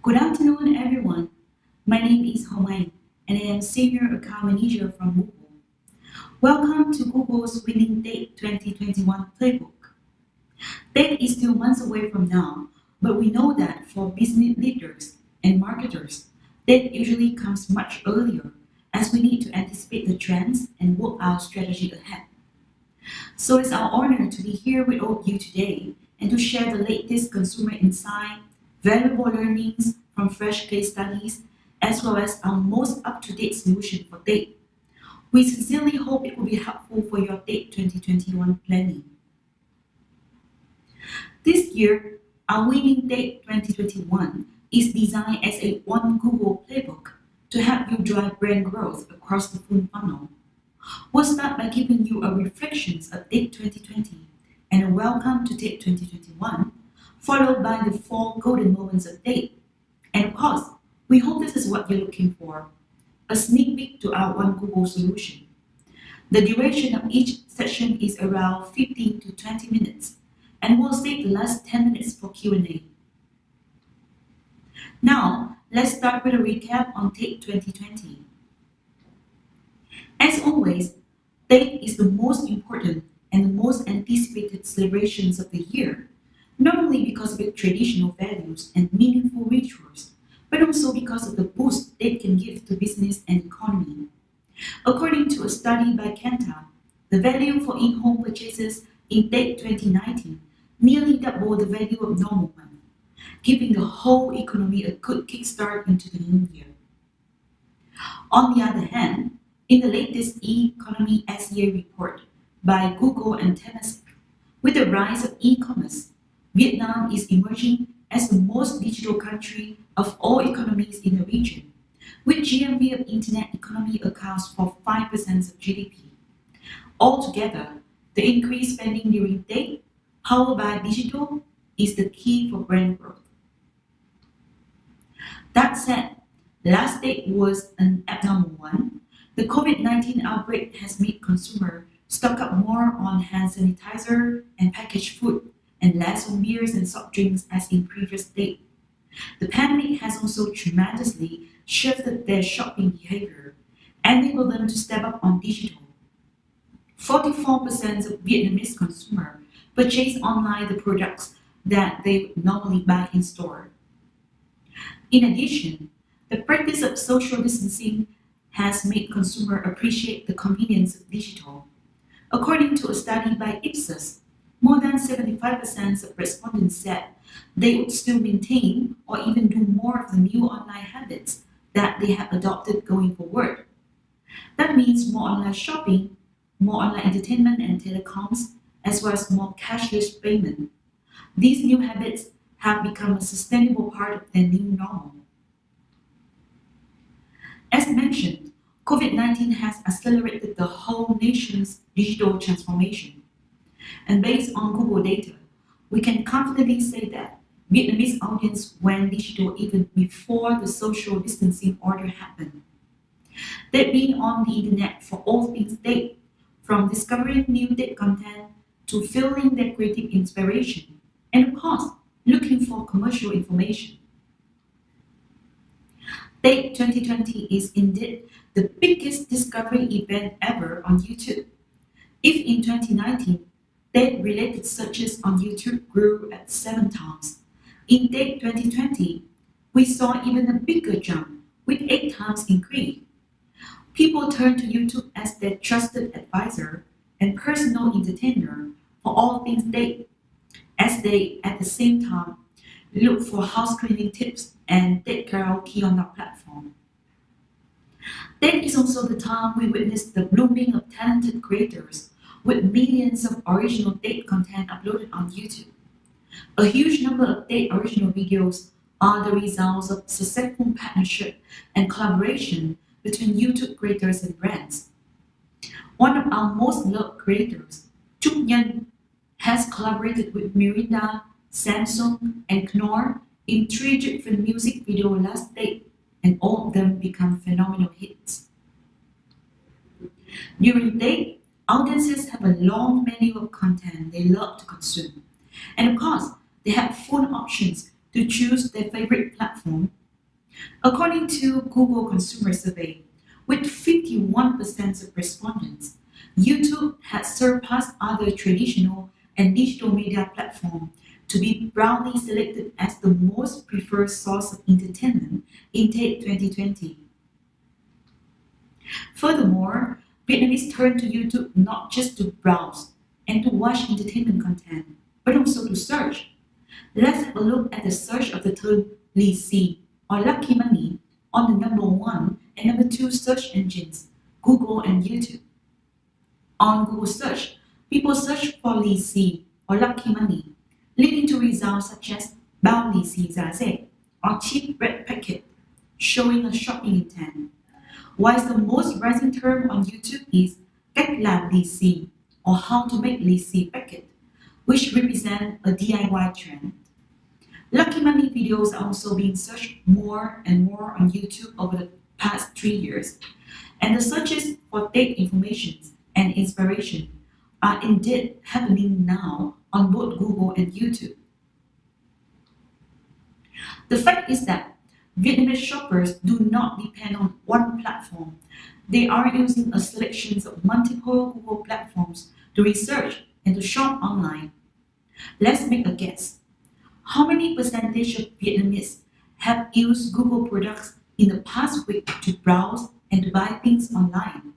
Good afternoon, everyone. My name is Homai, and I am Senior Account Manager from Google. Welcome to Google's Winning Date 2021 Playbook. Date is still months away from now, but we know that for business leaders and marketers, date usually comes much earlier as we need to anticipate the trends and work our strategy ahead. So it's our honor to be here with all of you today and to share the latest consumer insight, valuable learnings from fresh case studies, as well as our most up-to-date solution for date. We sincerely hope it will be helpful for your date 2021 planning. This year, our Winning Date 2021 is designed as a One Google playbook to help you drive brand growth across the full funnel. We'll start by giving you a reflections of Date 2020 and a welcome to Date 2021, followed by the 4 golden moments of Date. And of course, we hope this is what you're looking for, a sneak peek to our One Google solution. The duration of each session is around 15 to 20 minutes, and we'll save the last 10 minutes for Q&A. Now, let's start with a recap on Date 2020. As always, Date is the most important and the most anticipated celebrations of the year, not only because of its traditional values and meaningful rituals, but also because of the boost Date can give to business and economy. According to a study by Kantar, the value for in-home purchases in Date 2019 nearly doubled the value of normal one, giving the whole economy a good kickstart into the new year. On the other hand, in the latest e-economy SEA report by Google and Temasek, with the rise of e-commerce, Vietnam is emerging as the most digital country of all economies in the region, with GMV of internet economy accounts for 5% of GDP. Altogether, the increased spending during Date, powered by digital, is the key for brand growth. That said, last Date was an abnormal one. The COVID-19 outbreak has made consumers stock up more on hand sanitizer and packaged food, and less on beers and soft drinks as in previous Date. The pandemic has also tremendously shifted their shopping behavior, enabling them to step up on digital. 44% of Vietnamese consumers purchase online the products that they would normally buy in store. In addition, the practice of social distancing has made consumers appreciate the convenience of digital. According to a study by Ipsos, more than 75% of respondents said they would still maintain or even do more of the new online habits that they have adopted going forward. That means more online shopping, more online entertainment and telecoms, as well as more cashless payment. These new habits have become a sustainable part of their new normal. As mentioned, COVID-19 has accelerated the whole nation's digital transformation. And based on Google data, we can confidently say that Vietnamese audience went digital even before the social distancing order happened. They've been on the internet for all things Date, from discovering new Date content to filling their creative inspiration, and of course, looking for commercial information. Date 2020 is indeed the biggest discovery event ever on YouTube. If in 2019, Date-related searches on YouTube grew at 7 times, in Date 2020, we saw even a bigger jump with 8 times increase. People turn to YouTube as their trusted advisor and personal entertainer for all things Date, as they at the same time look for house cleaning tips and Date karaoke on our platform. Date is also the time we witness the blooming of talented creators with millions of original Date content uploaded on YouTube. A huge number of Date original videos are the results of successful partnership and collaboration between YouTube creators and brands. One of our most loved creators, Trúc Nhân, has collaborated with Mirinda, Samsung, and Knorr in 3 different music videos last Date, and all of them become phenomenal hits. During Date, audiences have a long menu of content they love to consume. And of course, they have full options to choose their favorite platform. platform. According to Google Consumer Survey, with 51% of respondents, YouTube has surpassed other traditional and digital media platforms to be proudly selected as the most preferred source of entertainment in TED 2020. Furthermore, Vietnamese turn to YouTube not just to browse and to watch entertainment content, but also to search. Let's have a look at the search of the term Lì Xì or lucky money on the number 1 and number 2 search engines, Google and YouTube. On Google search, people search for Lì Xì or lucky money, leading to results such as Bao Lì Xì giá rẻ or cheap red packet, showing a shopping intent. Whilst the most rising term on YouTube is cách làm lì xì or how to make lì xì packet, which represent a DIY trend. Lucky money videos are also being searched more and more on YouTube over the past 3 years, and the searches for date information and inspiration are indeed happening now on both Google and YouTube. The fact is that Vietnamese shoppers do not depend on one platform. They are using a selection of multiple Google platforms to research and to shop online. Let's make a guess. How many percentage of Vietnamese have used Google products in the past week to browse and to buy things online?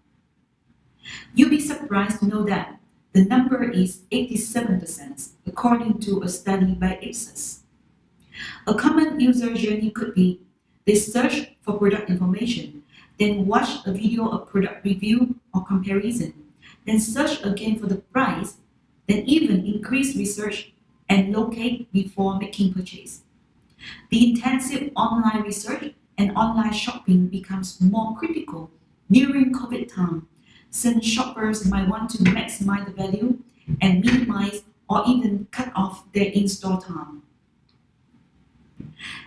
You'll be surprised to know that the number is 87%, according to a study by Ipsos. A common user journey could be they search for product information, then watch a video of product review or comparison, then search again for the price, then even increase research and locate before making purchase. The intensive online research and online shopping becomes more critical during COVID time, since shoppers might want to maximize the value and minimize or even cut off their in-store time.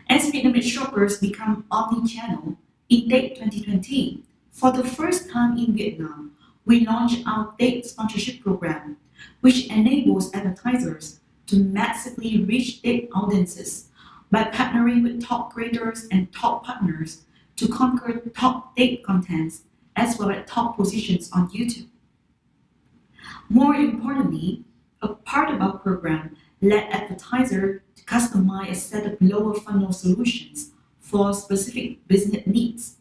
As Vietnamese shoppers become omni-channel, in TED 2020, for the first time in Vietnam, we launched our TED sponsorship program, which enables advertisers to massively reach TED audiences by partnering with top creators and top partners to conquer top TED contents as well as top positions on YouTube. More importantly, a part of our program let advertisers to customize a set of lower funnel solutions for specific business needs.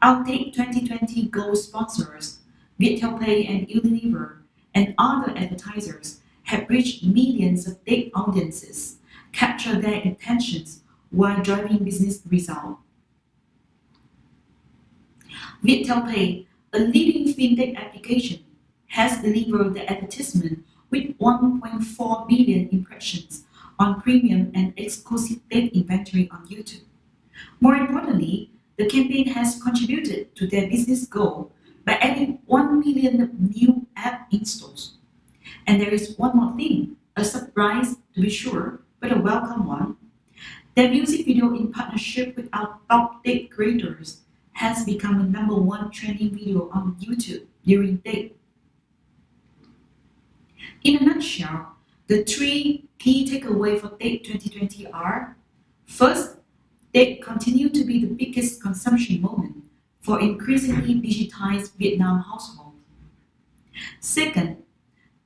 Our TED 2020 Gold sponsors, Viettelpay and Unilever, and other advertisers have reached millions of TED audiences, capture their intentions while driving business results. Viettelpay, a leading fintech application, has delivered the advertisement with 1.4 billion impressions on premium and exclusive TED inventory on YouTube. More importantly, the campaign has contributed to their business goal by adding 1 million new app installs. And there is one more thing, a surprise to be sure, but a welcome one. Their music video in partnership with our top TED creators has become a #1 trending video on YouTube during TED. In a nutshell, the 3 key takeaways for TED 2020 are: first, TED continue to be the biggest consumption moment for increasingly digitized Vietnam households. Second,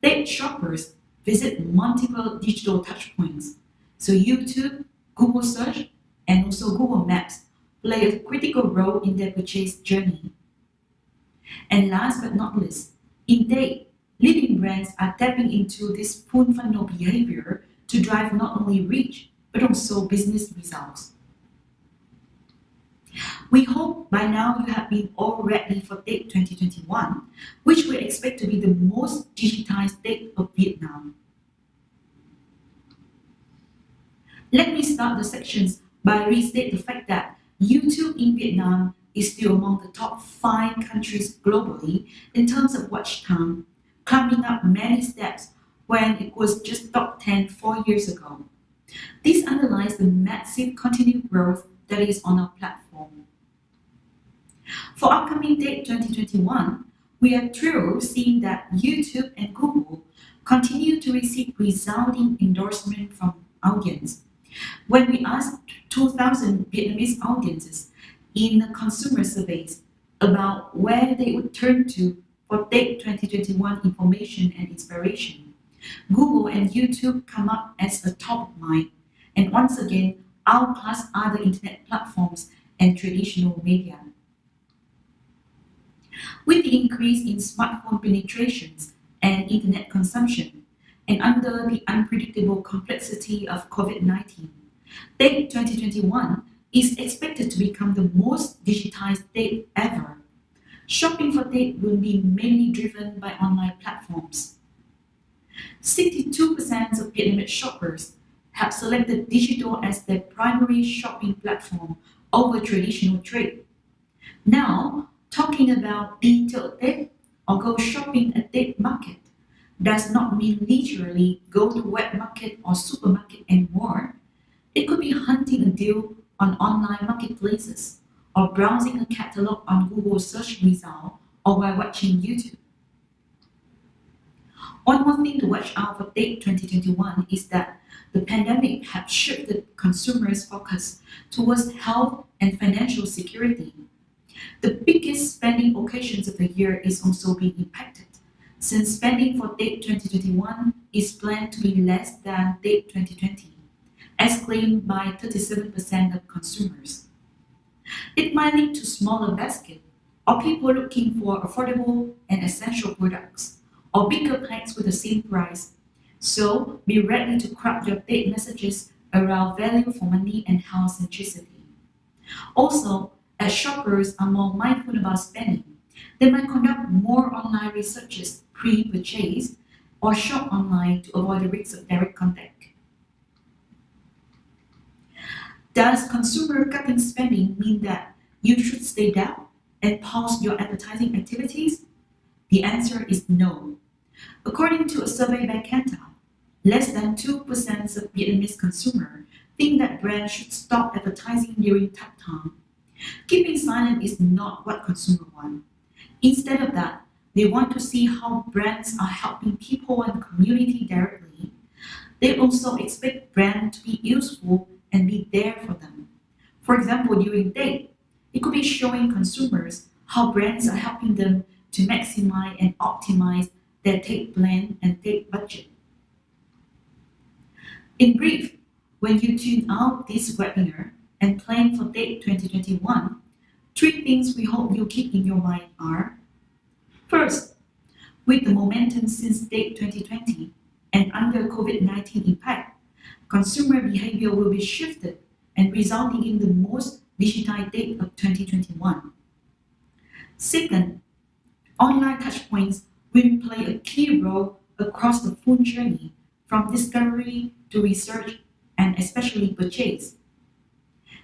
TED shoppers visit multiple digital touchpoints, so YouTube, Google Search, and also Google Maps play a critical role in their purchase journey. And last but not least, in TED, leading brands are tapping into this full funnel behavior to drive not only reach, but also business results. We hope by now you have been all ready for TED 2021, which we expect to be the most digitized TED of Vietnam. Let me start the sections by restate the fact that YouTube in Vietnam is still among the top 5 countries globally in terms of watch time, climbing up many steps when it was just top 10 4 years ago. This underlies the massive continued growth that is on our platform. For upcoming TED 2021, we are thrilled seeing that YouTube and Google continue to receive resounding endorsement from audience. When we asked 2,000 Vietnamese audiences in consumer surveys about where they would turn to for Tết 2021 information and inspiration. Google and YouTube come up as a top of mind, and once again, outclass other internet platforms and traditional media. With the increase in smartphone penetrations and internet consumption, and under the unpredictable complexity of COVID-19, Tết 2021 is expected to become the most digitized Tết ever. Shopping for Tết will be mainly driven by online platforms. 62% of Vietnamese shoppers have selected digital as their primary shopping platform over traditional trade. Now, talking about đi chợ Tết or go shopping at Tết market does not mean literally go to wet market or supermarket anymore. It could be hunting a deal on online marketplaces or browsing a catalog on Google search result or while watching YouTube. One more thing to watch out for Tết 2021 is that the pandemic has shifted consumers' focus towards health and financial security. The biggest spending occasions of the year is also being impacted, since spending for Tết 2021 is planned to be less than Tết 2020, as claimed by 37% of consumers. It might lead to smaller basket, or people looking for affordable and essential products, or bigger packs with the same price. So be ready to craft your Tết messages around value for money and health centricity. Also, as shoppers are more mindful about spending, they might conduct more online researches pre-purchase or shop online to avoid the risks of direct contact. Does consumer cutting spending mean that you should stay down and pause your advertising activities? The answer is no. According to a survey by Kantar, less than 2% of Vietnamese consumers think that brands should stop advertising during tough time. Keeping silent is not what consumers want. Instead of that, they want to see how brands are helping people and community directly. They also expect brands to be useful and be there for them. For example, during Tết, it could be showing consumers how brands are helping them to maximize and optimize their Tết plan and Tết budget. In brief, when you tune out this webinar and plan for Tết 2021, 3 things we hope you keep in your mind are: first, with the momentum since Tết 2020 and under COVID-19 impact, consumer behavior will be shifted and resulting in the most digitized Tết of 2021. Second, online touchpoints will play a key role across the full journey from discovery to research and especially purchase.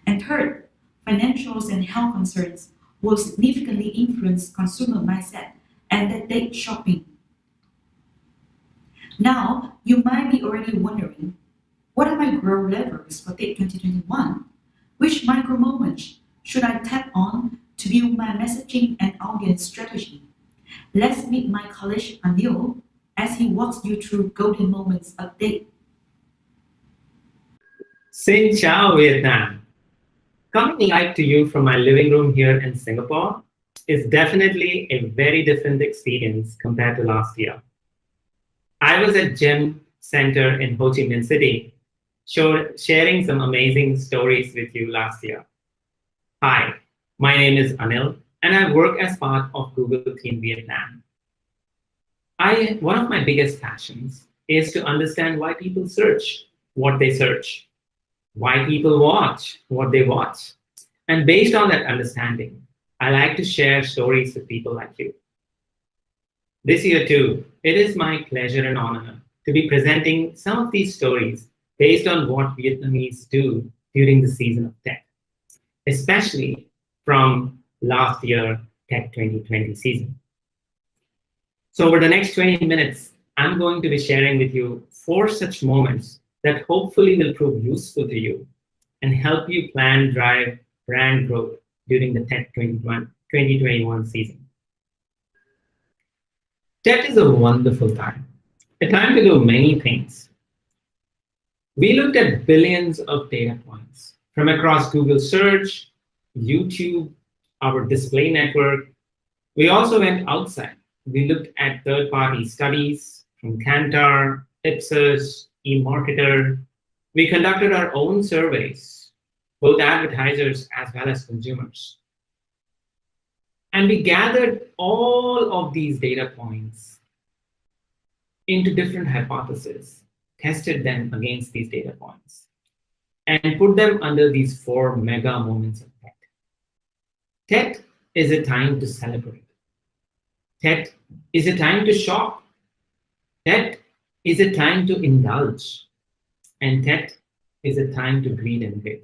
And third, financials and health concerns will significantly influence consumer mindset and their Tết shopping. Now, you might be already wondering, what are my growth levers for Tết 2021? Which micro moments should I tap on to build my messaging and audience strategy? Let's meet my colleague Anil as he walks you through golden moments of Tết. Xin chào Vietnam. Coming live to you from my living room here in Singapore is definitely a very different experience compared to last year. I was at GEM Center in Ho Chi Minh City, sharing some amazing stories with you last year. Hi, my name is Anil, and I work as part of Google Team Vietnam. One of my biggest passions is to understand why people search what they search, why people watch what they watch. And based on that understanding, I like to share stories with people like you. This year too, it is my pleasure and honor to be presenting some of these stories based on what Vietnamese do during the season of Tết, especially from last year Tết 2020 season. So over the next 20 minutes, I'm going to be sharing with you 4 such moments that hopefully will prove useful to you and help you drive brand growth during the Tết 2021 season. Tết is a wonderful time, a time to do many things. We looked at billions of data points From across Google Search, YouTube, our display network, we also went outside. We looked at third-party studies from Kantar, Ipsos, eMarketer. We conducted our own surveys, both advertisers as well as consumers. And we gathered all of these data points into different hypotheses, tested them against these data points, and put them under these 4 mega moments of TET. TET is a time to celebrate. TET is a time to shop. TET is a time to indulge. And TET is a time to greet and give.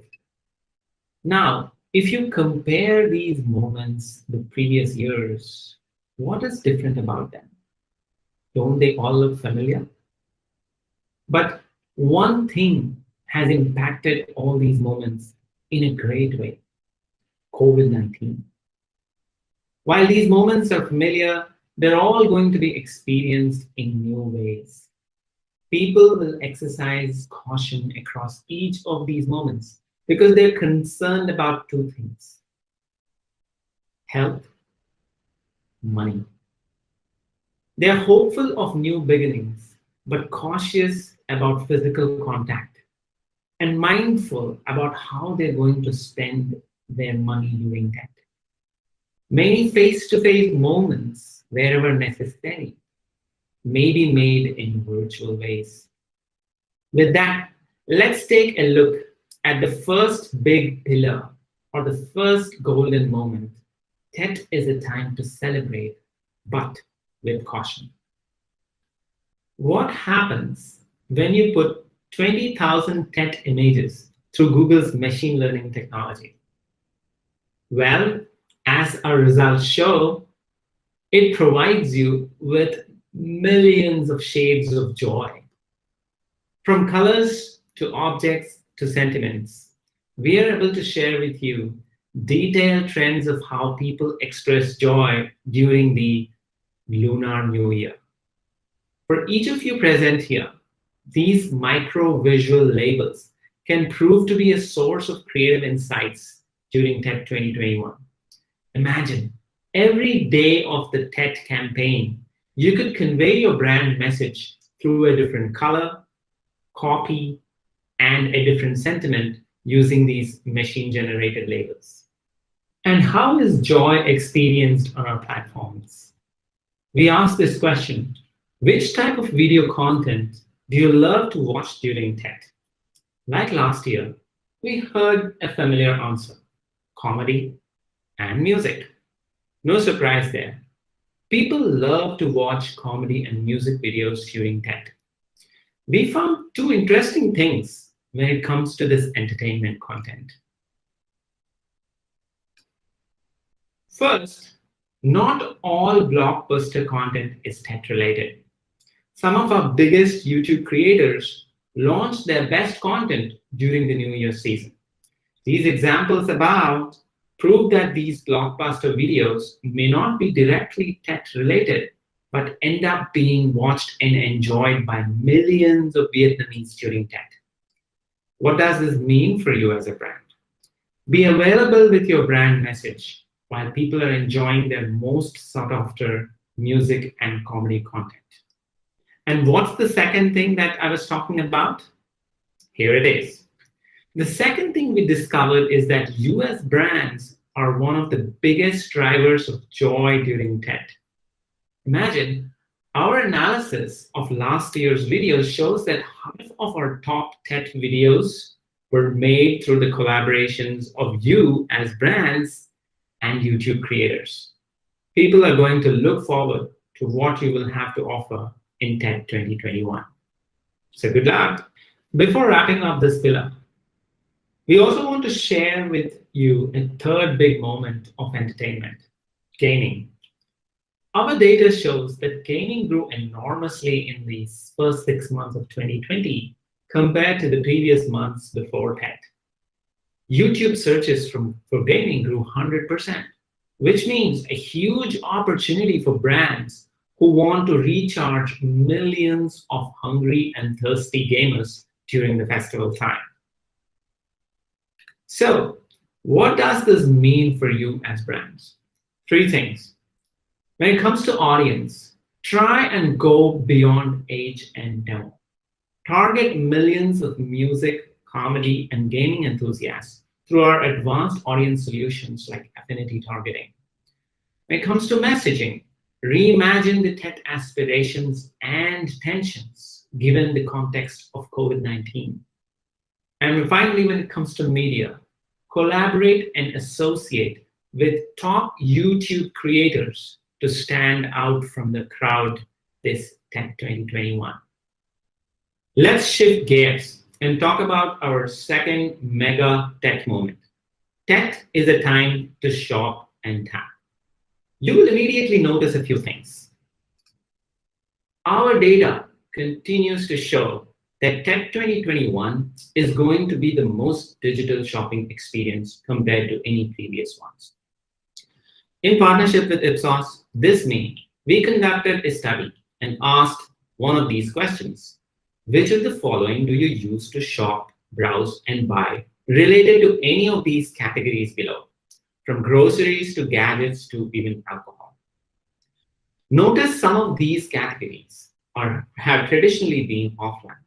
Now, if you compare these moments with previous years, what is different about them? Don't they all look familiar? But one thing has impacted all these moments in a great way: COVID-19. While these moments are familiar, they're all going to be experienced in new ways. People will exercise caution across each of these moments because they're concerned about 2 things: health, money. They're hopeful of new beginnings, but cautious about physical contact and mindful about how they're going to spend their money during that. Many face-to-face moments, wherever necessary, may be made in virtual ways. With that, let's take a look at the first big pillar, or the first golden moment. TET is a time to celebrate, but with caution. What happens when you put 20,000 TET images through Google's machine learning technology? Well, as our results show, it provides you with millions of shades of joy. From colors to objects to sentiments, we are able to share with you detailed trends of how people express joy during the Lunar New Year. For each of you present here, these micro-visual labels can prove to be a source of creative insights during TET 2021. Imagine, every day of the TET campaign, you could convey your brand message through a different color, copy, and a different sentiment using these machine-generated labels. And how is joy experienced on our platforms? We asked this question: which type of video content do you love to watch during TET? Like last year, we heard a familiar answer: comedy and music. No surprise there. People love to watch comedy and music videos during TET. We found 2 interesting things when it comes to this entertainment content. First, not all blockbuster content is TET related. Some of our biggest YouTube creators launched their best content during the New Year season. These examples above prove that these blockbuster videos may not be directly TET related, but end up being watched and enjoyed by millions of Vietnamese during TET. What does this mean for you as a brand? Be available with your brand message while people are enjoying their most sought after music and comedy content. And what's the second thing that I was talking about? Here it is. The second thing we discovered is that US brands are one of the biggest drivers of joy during TET. Imagine, our analysis of last year's videos shows that half of our top TET videos were made through the collaborations of you as brands and YouTube creators. People are going to look forward to what you will have to offer in TET 2021. So good luck. Before wrapping up this pillar, we also want to share with you a third big moment of entertainment: gaming. Our data shows that gaming grew enormously in the first 6 months of 2020 compared to the previous months before TET. YouTube searches for gaming grew 100%, which means a huge opportunity for brands who want to recharge millions of hungry and thirsty gamers during the festival time. So what does this mean for you as brands? 3 things. When it comes to audience, try and go beyond age and demo. Target millions of music, comedy, and gaming enthusiasts through our advanced audience solutions like affinity targeting. When it comes to messaging, reimagine the tech aspirations and tensions given the context of COVID-19. And finally, when it comes to media, collaborate and associate with top YouTube creators to stand out from the crowd this Tech 2021. Let's shift gears and talk about our second mega tech moment. Tech is a time to shop and tap. You will immediately notice a few things. Our data continues to show that Tech 2021 is going to be the most digital shopping experience compared to any previous ones. In partnership with Ipsos, this May, we conducted a study and asked one of these questions. Which of the following do you use to shop, browse, and buy related to any of these categories below, from groceries to gadgets to even alcohol? Notice some of these categories have traditionally been offline.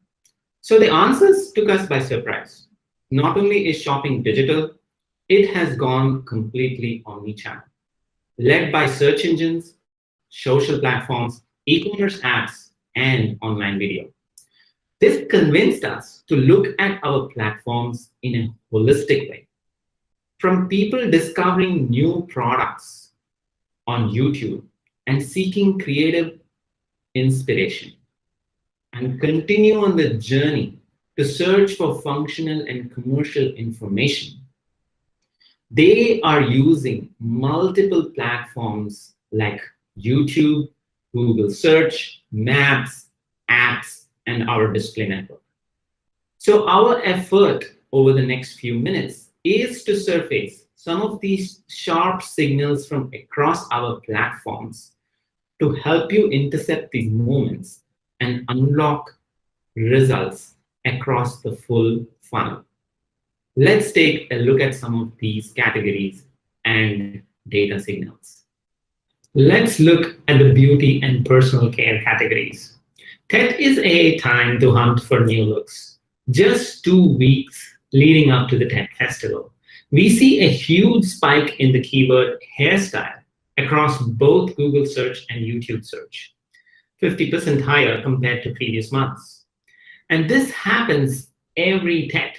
So the answers took us by surprise. Not only is shopping digital, it has gone completely omnichannel, led by search engines, social platforms, e-commerce apps, and online video. This convinced us to look at our platforms in a holistic way. From people discovering new products on YouTube and seeking creative inspiration, and continue on the journey to search for functional and commercial information, they are using multiple platforms like YouTube, Google Search, Maps, apps, and our display network. So our effort over the next few minutes is to surface some of these sharp signals from across our platforms to help you intercept these moments and unlock results across the full funnel. Let's take a look at some of these categories and data signals. Let's look at the beauty and personal care categories. Tech is a time to hunt for new looks. Just 2 weeks leading up to the Tech Festival, we see a huge spike in the keyword hairstyle across both Google Search and YouTube Search, 50% higher compared to previous months. And this happens every Tech.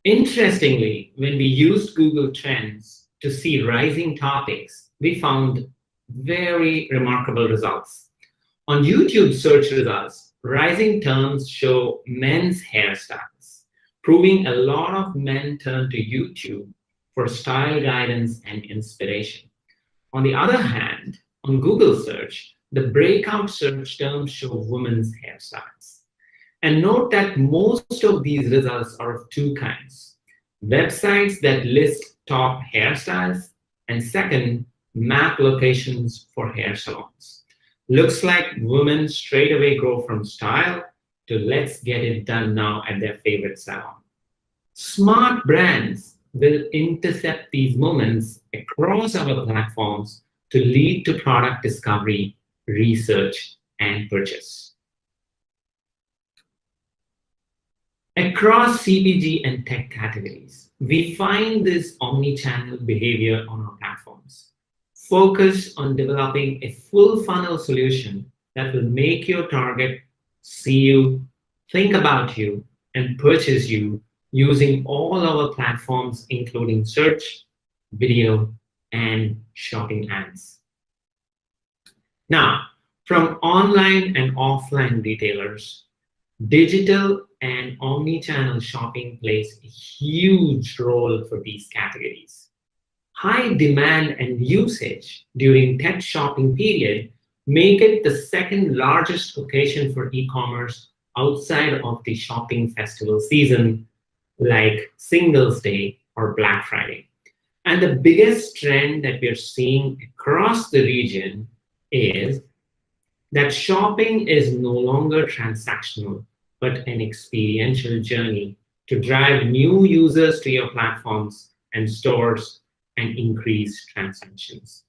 Interestingly, when we used Google Trends to see rising topics, we found very remarkable results. On YouTube search results, rising terms show men's hairstyles, proving a lot of men turn to YouTube for style guidance and inspiration. On the other hand, on Google search, the breakout search terms show women's hairstyles. And note that most of these results are of 2 kinds: websites that list top hairstyles, and second, map locations for hair salons. Looks like women straight away go from style to let's get it done now at their favorite salon. Smart brands will intercept these moments across our platforms to lead to product discovery, research, and purchase. Across CPG and tech categories, we find this omni-channel behavior on our platforms. Focus on developing a full funnel solution that will make your target see you, think about you, and purchase you using all our platforms, including search, video, and shopping ads. Now, from online and offline retailers, digital and omni-channel shopping plays a huge role for these categories. High demand and usage during tech shopping period make it the second largest occasion for e-commerce outside of the shopping festival season, like Singles Day or Black Friday. And the biggest trend that we're seeing across the region is that shopping is no longer transactional, but an experiential journey to drive new users to your platforms and stores and increase transactions.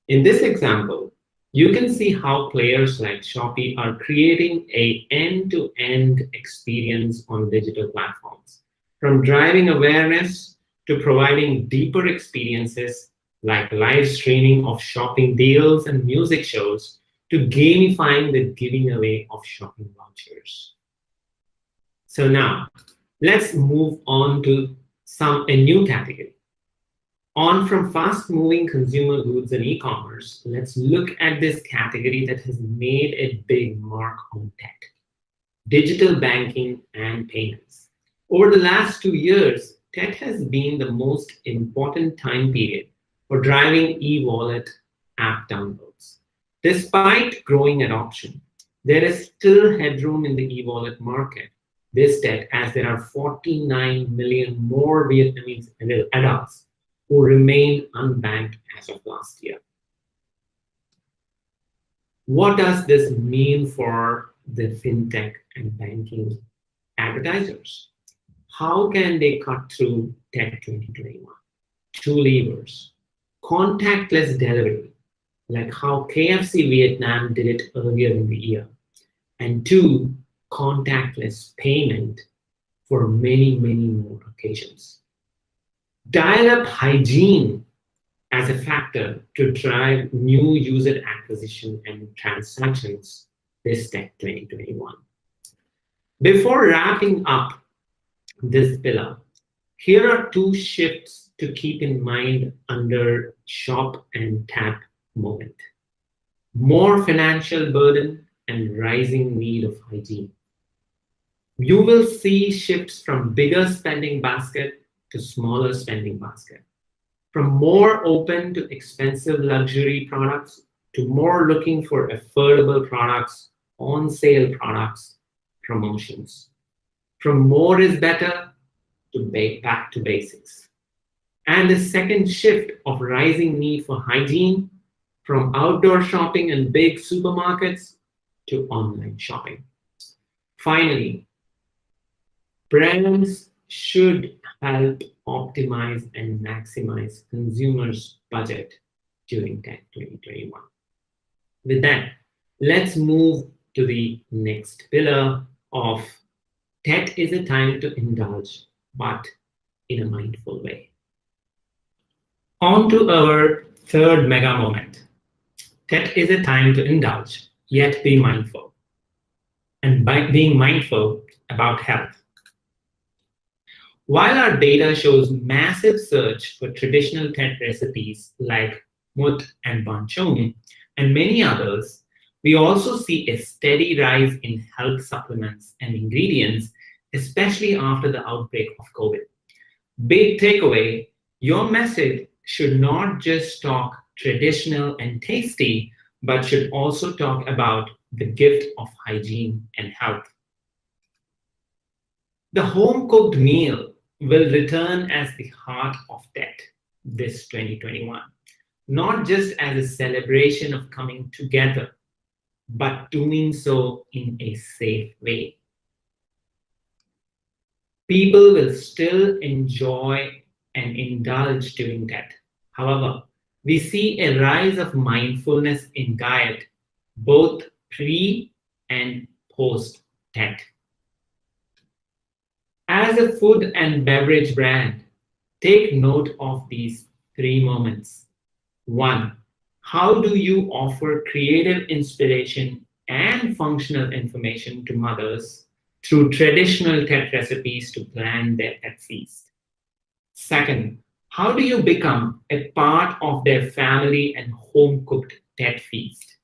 In this example, you can see how players like Shopee are creating an end-to-end experience on digital platforms, from driving awareness to providing deeper experiences like live streaming of shopping deals and music shows, to gamifying the giving away of shopping vouchers. So now, let's move on to a new category. On from fast-moving consumer goods and e-commerce, let's look at this category that has made a big mark on tech: digital banking and payments. Over the last 2 years, tech has been the most important time period for driving e-wallet app downloads. Despite growing adoption, there is still headroom in the e-wallet market, this stat, as there are 49 million more Vietnamese adults who remain unbanked as of last year. What does this mean for the fintech and banking advertisers? How can they cut through Tech 2021? 2 levers: contactless delivery, like how KFC Vietnam did it earlier in the year, and 2, contactless payment for many, many more occasions. Dial up hygiene as a factor to drive new user acquisition and transactions this Tech 2021. Before wrapping up this pillar, here are 2 shifts to keep in mind under shop and tap moment: more financial burden and rising need of hygiene. You will see shifts from bigger spending basket to smaller spending basket, from more open to expensive luxury products to more looking for affordable products, on sale products, promotions, from more is better to back to basics. And the second shift of rising need for hygiene, from outdoor shopping and big supermarkets to online shopping. Finally, brands should help optimize and maximize consumers' budget during Tech 2021. With that, let's move to the next pillar of Tech is a time to indulge, but in a mindful way. On to our third mega moment. Tech is a time to indulge, yet be mindful. And by being mindful about health. While our data shows massive search for traditional Tet recipes like Mut and Bun Chung and many others, we also see a steady rise in health supplements and ingredients, especially after the outbreak of COVID. Big takeaway, your message should not just talk traditional and tasty, but should also talk about the gift of hygiene and health. The home-cooked meal will return as the heart of Tet this 2021, not just as a celebration of coming together, but doing so in a safe way. People will still enjoy and indulge during Tet. However, we see a rise of mindfulness in diet, both pre and post Tet. As a food and beverage brand, take note of these 3 moments. 1, how do you offer creative inspiration and functional information to mothers through traditional Tet recipes to plan their Tet feast? 2nd, how do you become a part of their family and home-cooked Tet feast?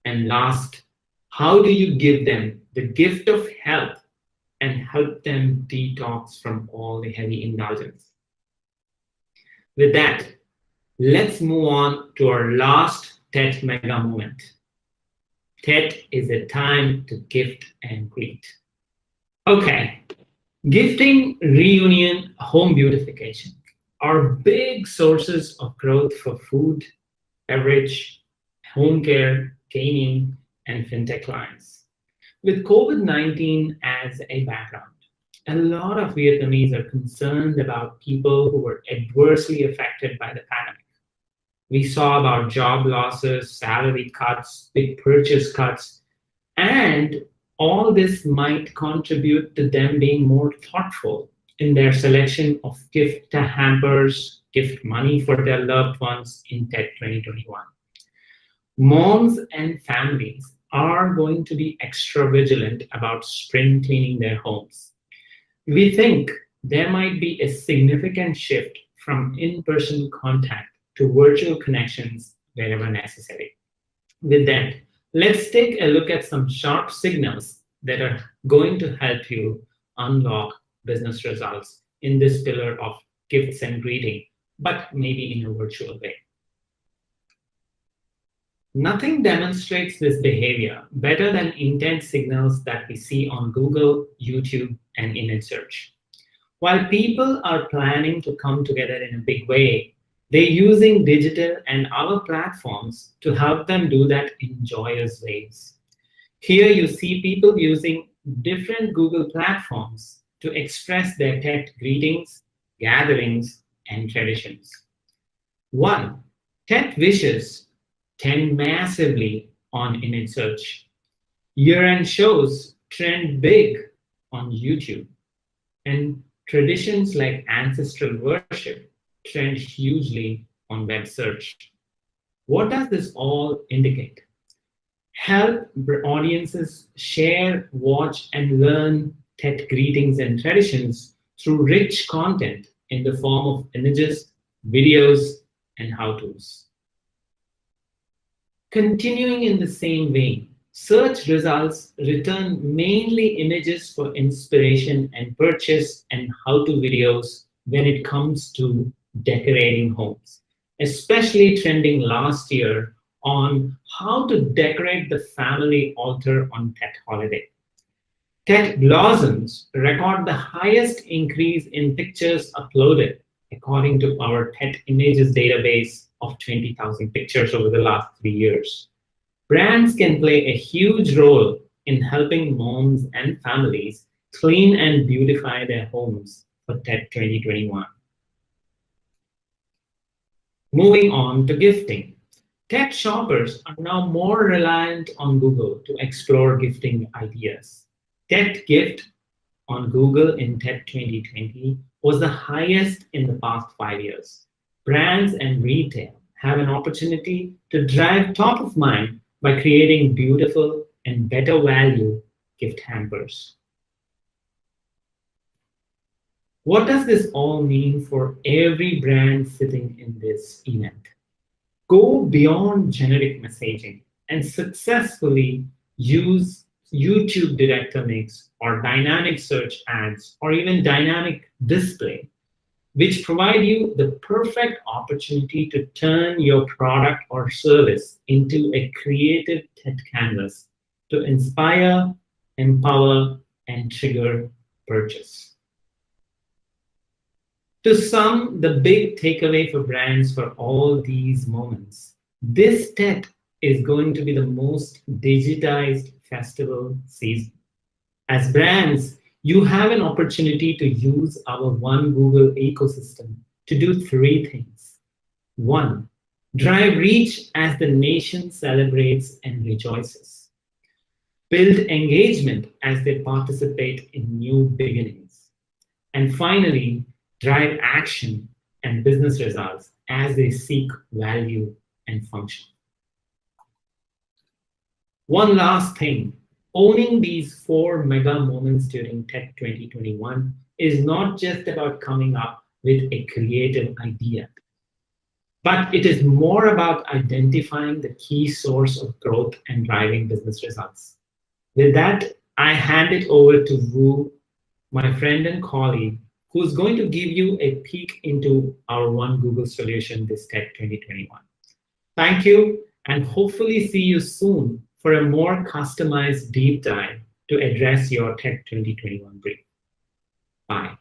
And last, how do you give them the gift of health and help them detox from all the heavy indulgence? With that, let's move on to our last Tet mega moment. Tet is a time to gift and greet. Okay, gifting, reunion, home beautification are big sources of growth for food, beverage, home care, gaming, and fintech clients. With COVID-19 as a background, a lot of Vietnamese are concerned about people who were adversely affected by the pandemic. We saw about job losses, salary cuts, big purchase cuts, and all this might contribute to them being more thoughtful in their selection of gift hampers, gift money for their loved ones in TED 2021. Moms and families are going to be extra vigilant about spring cleaning their homes. We think there might be a significant shift from in-person contact to virtual connections wherever necessary. With that, let's take a look at some sharp signals that are going to help you unlock business results in this pillar of gifts and greeting, but maybe in a virtual way. Nothing demonstrates this behavior better than intent signals that we see on Google, YouTube, and image search. While people are planning to come together in a big way, they're using digital and our platforms to help them do that in joyous ways. Here you see people using different Google platforms to express their TED greetings, gatherings, and traditions. 1. TED wishes trend massively on image search. Year-end shows trend big on YouTube. And traditions like ancestral worship trend hugely on web search. What does this all indicate? Help audiences share, watch, and learn TED greetings and traditions through rich content in the form of images, videos, and how-tos. Continuing in the same vein, search results return mainly images for inspiration and purchase and how-to videos when it comes to decorating homes, especially trending last year on how to decorate the family altar on TED holiday. TED Blossoms record the highest increase in pictures uploaded according to our TED Images database of 20,000 pictures over the last 3 years. Brands can play a huge role in helping moms and families clean and beautify their homes for TED 2021. Moving on to gifting. TED shoppers are now more reliant on Google to explore gifting ideas. TED Gift on Google in TED 2020 was the highest in the past 5 years. Brands and retail have an opportunity to drive top of mind by creating beautiful and better value gift hampers. What does this all mean for every brand sitting in this event? Go beyond generic messaging and successfully use YouTube Director Mix or dynamic search ads or even dynamic display, which provide you the perfect opportunity to turn your product or service into a creative TED canvas to inspire, empower, and trigger purchase. To sum the big takeaway for brands for all these moments, this TED is going to be the most digitized festival season. As brands, you have an opportunity to use our One Google ecosystem to do 3 things. 1, drive reach as the nation celebrates and rejoices. Build engagement as they participate in new beginnings. And finally, drive action and business results as they seek value and function. One last thing, owning these 4 mega moments during TED 2021 is not just about coming up with a creative idea, but it is more about identifying the key source of growth and driving business results. With that, I hand it over to Wu, my friend and colleague, who's going to give you a peek into our One Google solution this TED 2021. Thank you, and hopefully see you soon for a more customized deep dive to address your TED 2021 brief. Bye.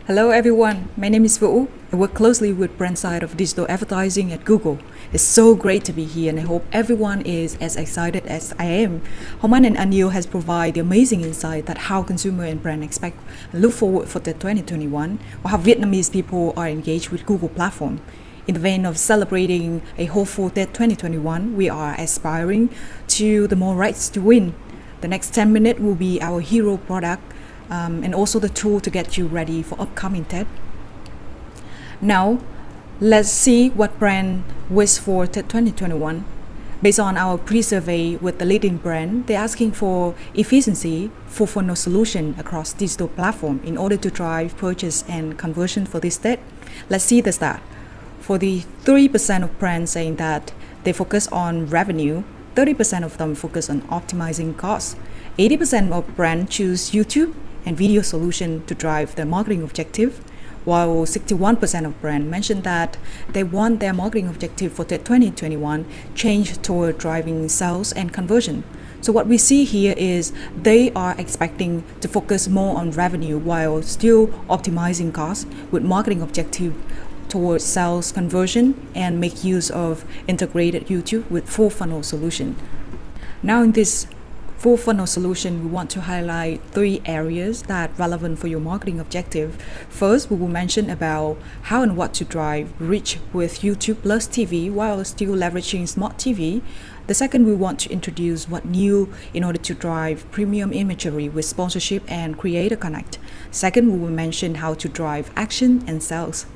Hello everyone, my name is Vũ. I work closely with brand side of digital advertising at Google. It's so great to be here and I hope everyone is as excited as I am. Hồng Anh and Anil has provided the amazing insight that how consumer and brand expect and look forward for the 2021 or how Vietnamese people are engaged with Google platform. In the vein of celebrating a hopeful TED 2021, we are aspiring to the more rights to win. The next 10 minutes will be our hero product and also the tool to get you ready for upcoming TED. Now, let's see what brand wish for TED 2021. Based on our pre-survey with the leading brand, they're asking for efficiency, full funnel solution across digital platform in order to drive purchase and conversion for this TED. Let's see the start. For the 3% of brands saying that they focus on revenue, 30% of them focus on optimizing costs. 80% of brands choose YouTube and video solution to drive their marketing objective, while 61% of brands mentioned that they want their marketing objective for 2021 changed toward driving sales and conversion. So what we see here is they are expecting to focus more on revenue while still optimizing costs with marketing objective towards sales conversion and make use of integrated YouTube with full funnel solution. Now in this full funnel solution, we want to highlight 3 areas that are relevant for your marketing objective. First, we will mention about how and what to drive reach with YouTube plus TV while still leveraging smart TV. The second, we want to introduce what new in order to drive premium imagery with sponsorship and creator connect. Second, we will mention how to drive action and sales.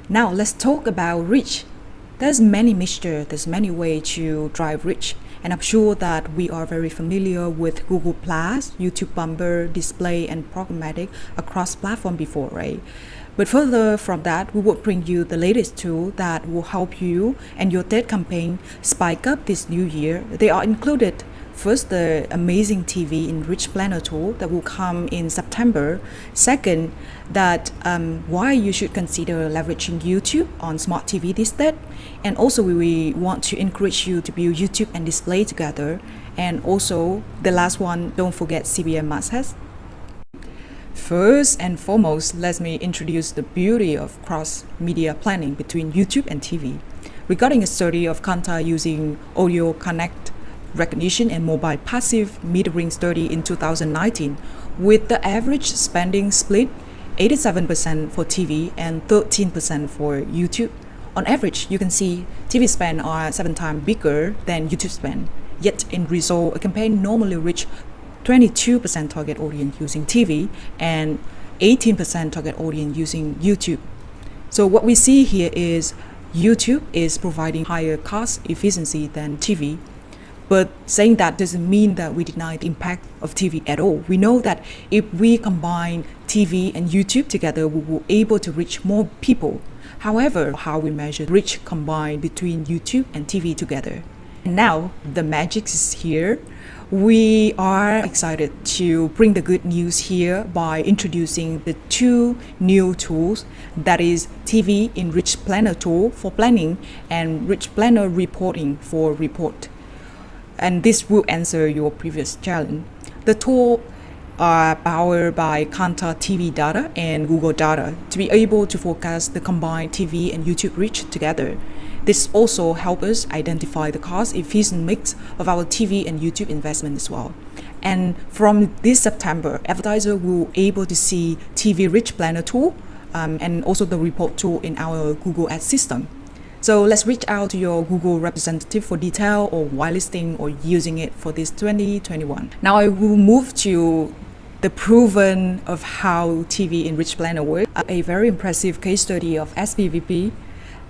Now let's talk about reach. There's many ways to drive reach. And I'm sure that we are very familiar with Google+, YouTube Bumper, display, and programmatic across platform before, right? But further from that, we will bring you the latest tool that will help you and your TED campaign spike up this new year. They are included. First, the amazing TV Enrich Planner tool that will come in September. Second, that why you should consider leveraging YouTube on smart TV this TED. And also we want to encourage you to build YouTube and display together. And also the last one, don't forget CBM must-haves. First and foremost, let me introduce the beauty of cross-media planning between YouTube and TV. Regarding a study of Kantar using audio connect recognition and mobile passive metering study in 2019, with the average spending split 87% for TV and 13% for YouTube. On average, you can see TV spend are 7 times bigger than YouTube spend. Yet in result, a campaign normally reach 22% target audience using TV and 18% target audience using YouTube. So what we see here is YouTube is providing higher cost efficiency than TV. But saying that doesn't mean that we deny the impact of TV at all. We know that if we combine TV and YouTube together, we will be able to reach more people. However, how we measure reach combined between YouTube and TV together. And now the magic is here. We are excited to bring the good news here by introducing the 2 new tools, that is TV Enrich Planner tool for planning and Rich Planner reporting for report. And this will answer your previous challenge. The tool are powered by Kantar TV data and Google data to be able to forecast the combined TV and YouTube reach together. This also helps us identify the cost-efficient mix of our TV and YouTube investment as well. And from this September, advertisers will be able to see TV Rich Planner tool and also the report tool in our Google Ads system. So let's reach out to your Google representative for detail or whitelisting or using it for this 2021. Now I will move to the proven of how TV Enrich Planner works. A very impressive case study of SPVP.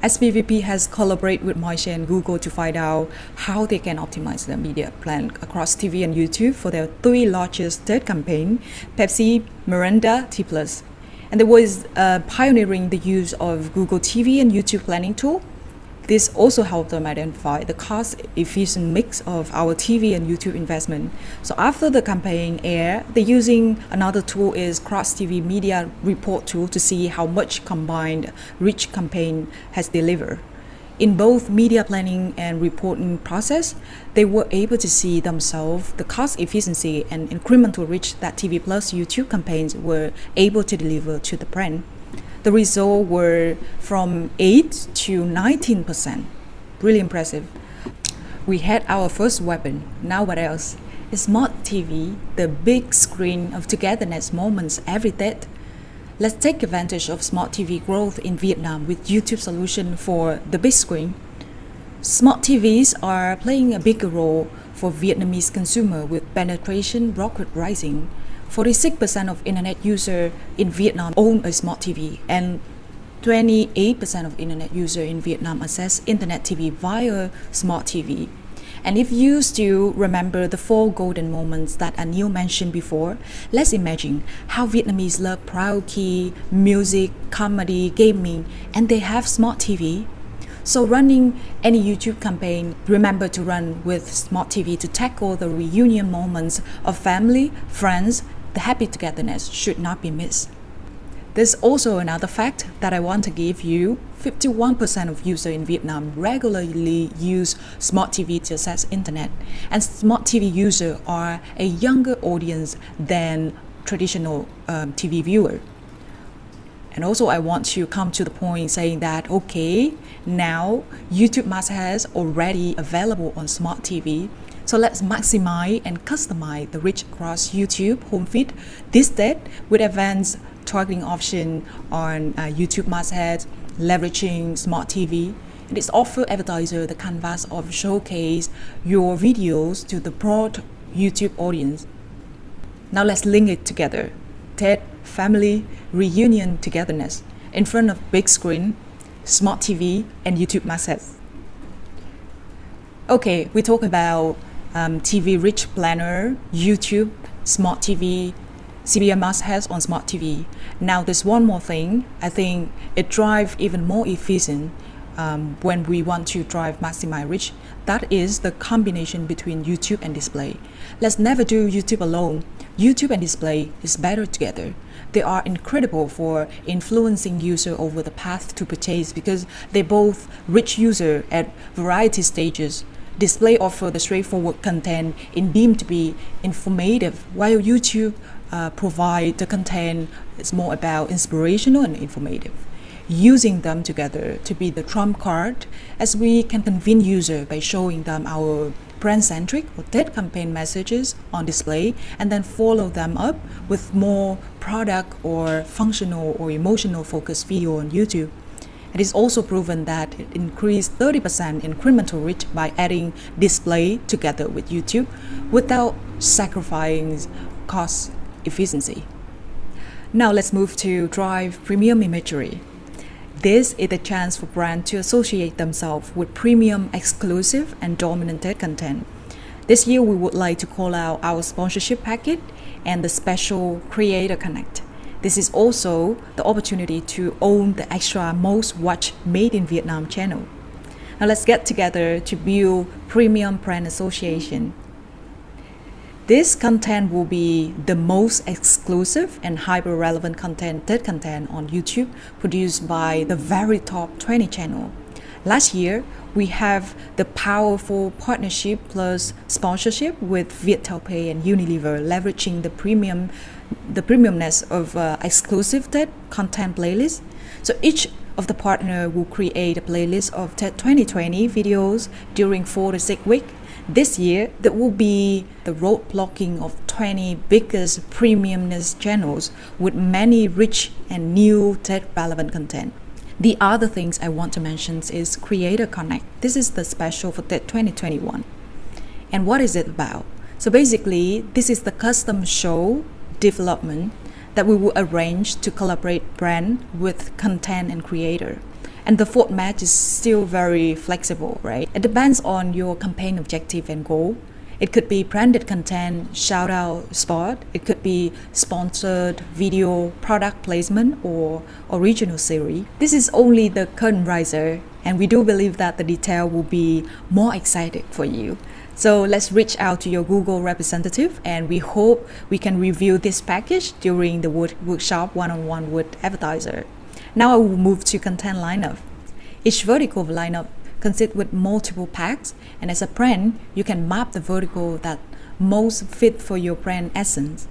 SPVP has collaborated with Moishe and Google to find out how they can optimize their media plan across TV and YouTube for their 3 largest TED campaign, Pepsi, Mirinda, T+. And there was pioneering the use of Google TV and YouTube planning tool. This also helped them identify the cost-efficient mix of our TV and YouTube investment. So after the campaign air, they're using another tool is Cross TV Media Report tool to see how much combined reach campaign has delivered. In both media planning and reporting process, they were able to see themselves the cost efficiency and incremental reach that TV plus YouTube campaigns were able to deliver to the brand. The results were from 8 to 19%. Really impressive. We had our first weapon. Now what else? Smart TV, the big screen of togetherness moments every Tết. Let's take advantage of smart TV growth in Vietnam with YouTube solution for the big screen. Smart TVs are playing a bigger role for Vietnamese consumer with penetration rocket rising. 46% of internet users in Vietnam own a smart TV, and 28% of internet users in Vietnam access internet TV via smart TV. And if you still remember the 4 golden moments that Anil mentioned before, let's imagine how Vietnamese love karaoke, music, comedy, gaming, and they have smart TV. So running any YouTube campaign, remember to run with smart TV to tackle the reunion moments of family, friends. The happy togetherness should not be missed. There's also another fact that I want to give you. 51% of users in Vietnam regularly use smart TV to access internet, and smart TV users are a younger audience than traditional TV viewer. And also I want to come to the point saying that, okay, now YouTube mastheads already available on smart TV. So let's maximize and customize the reach across YouTube home feed this Tết with advanced targeting option on YouTube mastheads, leveraging smart TV. It is offer advertiser the canvas of showcase your videos to the broad YouTube audience. Now let's link it together. Tết, family, reunion togetherness in front of big screen, smart TV, and YouTube mastheads. Okay, we talk about TV rich planner, YouTube, smart TV, CPM mastheads on smart TV. Now there's one more thing. I think it drives even more efficient when we want to drive maximize reach. That is the combination between YouTube and display. Let's never do YouTube alone. YouTube and display is better together. They are incredible for influencing user over the path to purchase because they both reach user at variety stages. Display offer the straightforward content in deemed to be informative, while YouTube provide the content is more about inspirational and informative. Using them together to be the trump card, as we can convince user by showing them our brand-centric or Tết campaign messages on display and then follow them up with more product or functional or emotional focused video on YouTube. It is also proven that it increased 30% incremental reach by adding display together with YouTube without sacrificing cost efficiency. Now let's move to drive premium imagery. This is a chance for brands to associate themselves with premium, exclusive, and dominant content. This year, we would like to call out our sponsorship package and the special Creator Connect. This is also the opportunity to own the extra most watched Made in Vietnam channel. Now let's get together to build premium brand association. This content will be the most exclusive and hyper-relevant content, Tết content on YouTube, produced by the very top 20 channel. Last year, we have the powerful partnership plus sponsorship with Viettelpay and Unilever, leveraging the premiumness of exclusive Tết content playlist. So each of the partner will create a playlist of Tết 2020 videos during 4 to 6 weeks. This year, there will be the road blocking of 20 biggest premiumness channels with many rich and new Tết relevant content. The other things I want to mention is Creator Connect. This is the special for Tết 2021. And what is it about? So basically, this is the custom show development that we will arrange to collaborate brand with content and creator. And the format is still very flexible, right? It depends on your campaign objective and goal. It could be branded content, shout out spot. It could be sponsored video, product placement, or original series. This is only the curtain riser, and we do believe that the detail will be more exciting for you. So let's reach out to your Google representative, and we hope we can review this package during the workshop one-on-one with advertiser. Now I will move to content lineup. Each vertical of lineup consists with multiple packs, and as a brand, you can map the vertical that most fit for your brand essence.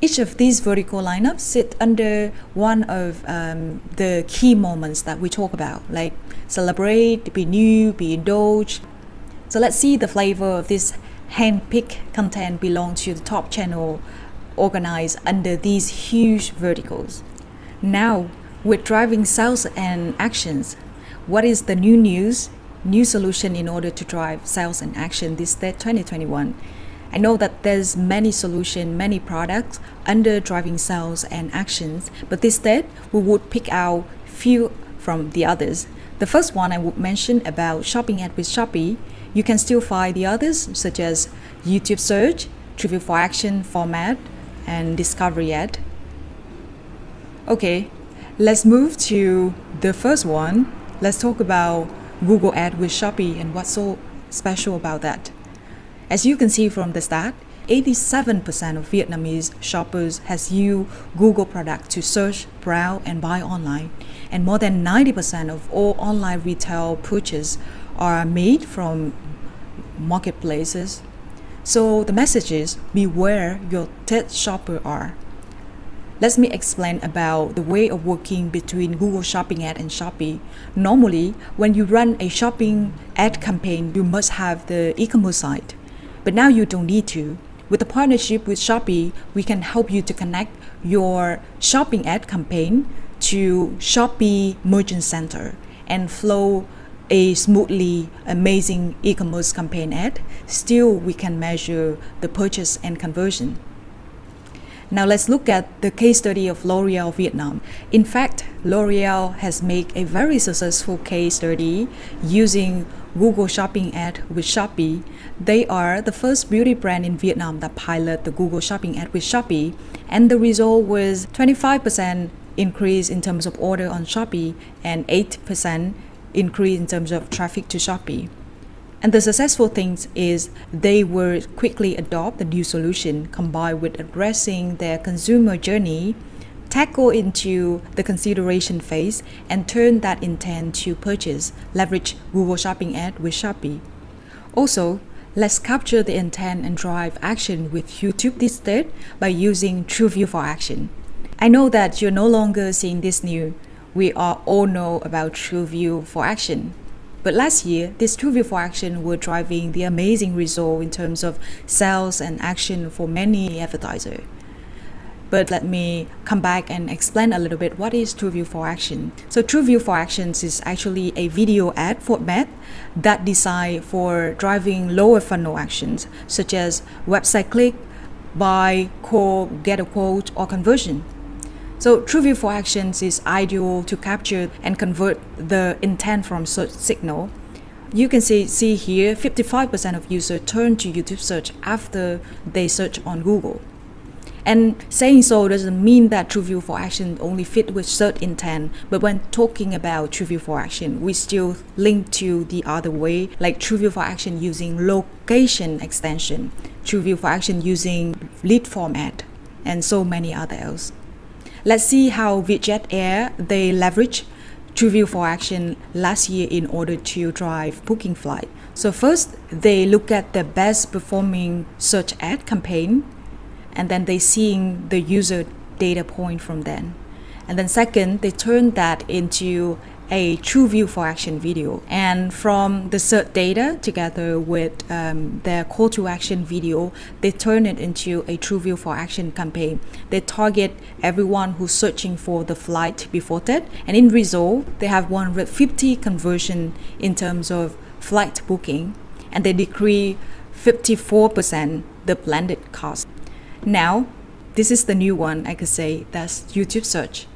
Each of these vertical lineups sit under one of the key moments that we talk about, like celebrate, be new, be indulged. So let's see the flavor of this hand-picked content belong to the top channel organized under these huge verticals. Now, with driving sales and actions, what is the new news, new solution in order to drive sales and action this TED 2021? I know that there's many solutions, many products under driving sales and actions, but instead we would pick out few from the others. The first one I would mention about shopping ad with Shopee. You can still find the others such as YouTube search, Trivia for Action format, and discovery ad. Okay, let's move to the first one. Let's talk about Google ad with Shopee and what's so special about that. As you can see from the stat, 87% of Vietnamese shoppers has used Google product to search, browse, and buy online. And more than 90% of all online retail purchases are made from marketplaces. So the message is, beware your TED shopper are. Let me explain about the way of working between Google Shopping ad and Shopee. Normally, when you run a shopping ad campaign, you must have the e-commerce site. But now you don't need to. With a partnership with Shopee, we can help you to connect your shopping ad campaign to Shopee Merchant Center and flow a smoothly amazing e-commerce campaign ad. Still, we can measure the purchase and conversion. Now let's look at the case study of L'Oreal Vietnam. In fact, L'Oreal has made a very successful case study using Google Shopping ad with Shopee. They are the first beauty brand in Vietnam that pilot the Google Shopping ad with Shopee, and the result was 25% increase in terms of order on Shopee and 8% increase in terms of traffic to Shopee. And the successful thing is they will quickly adopt the new solution combined with addressing their consumer journey, tackle into the consideration phase, and turn that intent to purchase, leverage Google Shopping ad with Shopee. Also, let's capture the intent and drive action with YouTube instead by using TrueView for Action. I know that you're no longer seeing this new. We all know about TrueView for Action. But last year, this TrueView for Action were driving the amazing result in terms of sales and action for many advertisers. But let me come back and explain a little bit what is TrueView for Action. So TrueView for Actions is actually a video ad format that designed for driving lower funnel actions such as website click, buy, call, get a quote, or conversion. So TrueView for Actions is ideal to capture and convert the intent from search signal. You can see here 55% of users turn to YouTube search after they search on Google. And saying so doesn't mean that TrueView for Action only fit with search intent, but when talking about TrueView for Action, we still link to the other way, like TrueView for Action using location extension, TrueView for Action using lead format, and so many other else. Let's see how Vietjet Air, they leverage TrueView for Action last year in order to drive booking flight. So first, they look at the best performing search ad campaign, and then they seeing the user data point from then. And then second, they turn that into a TrueView for Action video. And from the search data together with their call to action video, they turn it into a TrueView for Action campaign. They target everyone who's searching for the flight before that. And in result, they have 150 conversion in terms of flight booking, and they decrease 54% the blended cost. Now, this is the new one, I could say, that's YouTube search.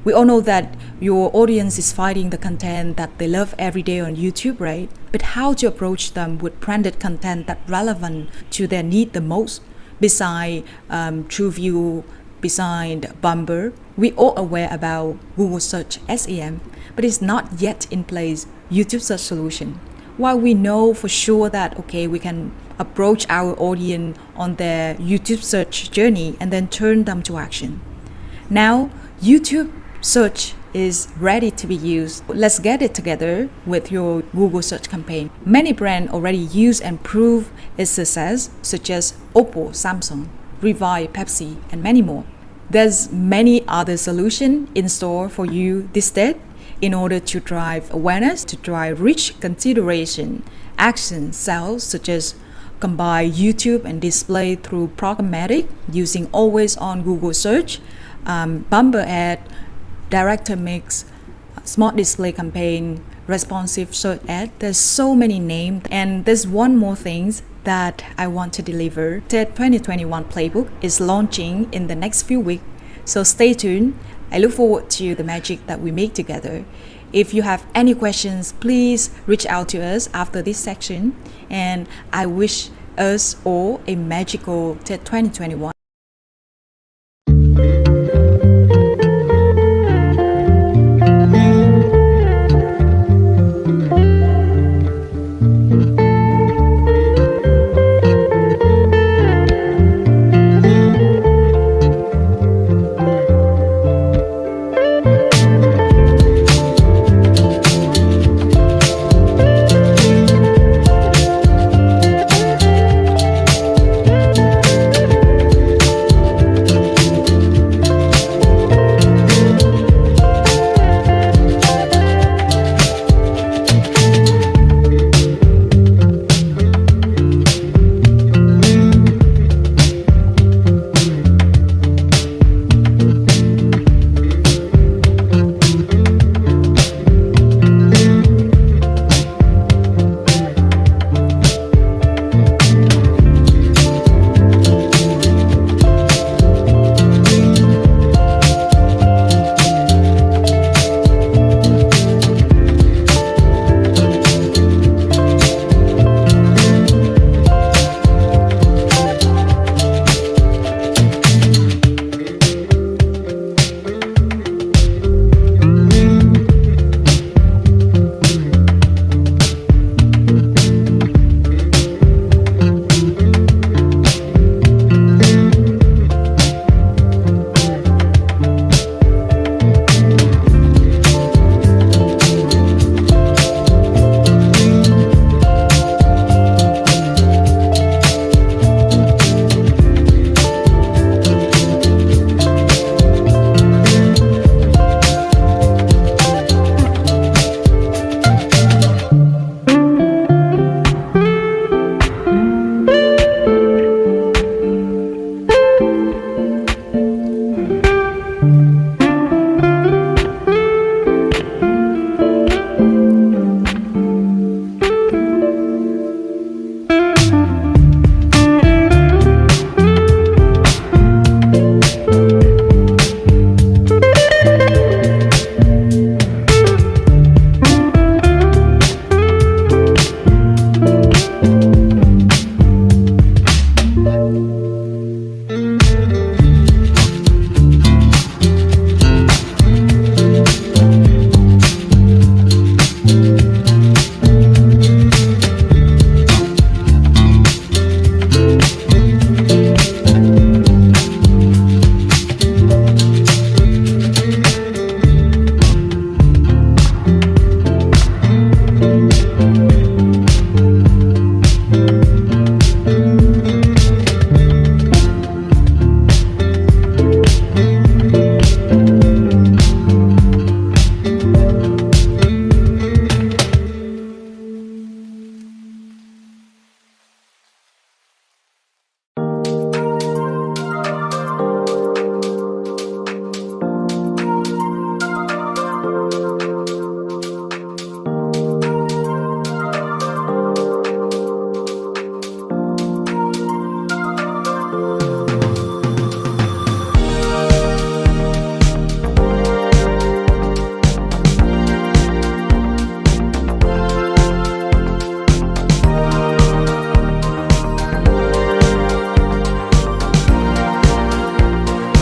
We all know that your audience is finding the content that they love every day on YouTube, right? But how to approach them with branded content that's relevant to their need the most? Besides TrueView, besides Bumble, we all aware about Google search SEM, but it's not yet in place YouTube search solution. While we know for sure that, okay, we can approach our audience on their YouTube search journey and then turn them to action. Now, YouTube search is ready to be used. Let's get it together with your Google search campaign. Many brands already use and prove its success, such as Oppo, Samsung, Revive Pepsi, and many more. There's many other solutions in store for you this TED in order to drive awareness, to drive rich consideration, action, sales, such as combine YouTube and display through programmatic using always on Google search, bumper ad, director mix, smart display campaign, responsive search ad. There's so many names, and there's one more thing that I want to deliver. TED 2021 playbook is launching in the next few weeks, so stay tuned. I look forward to the magic that we make together. If you have any questions, please reach out to us after this section, and I wish us all a magical TED 2021.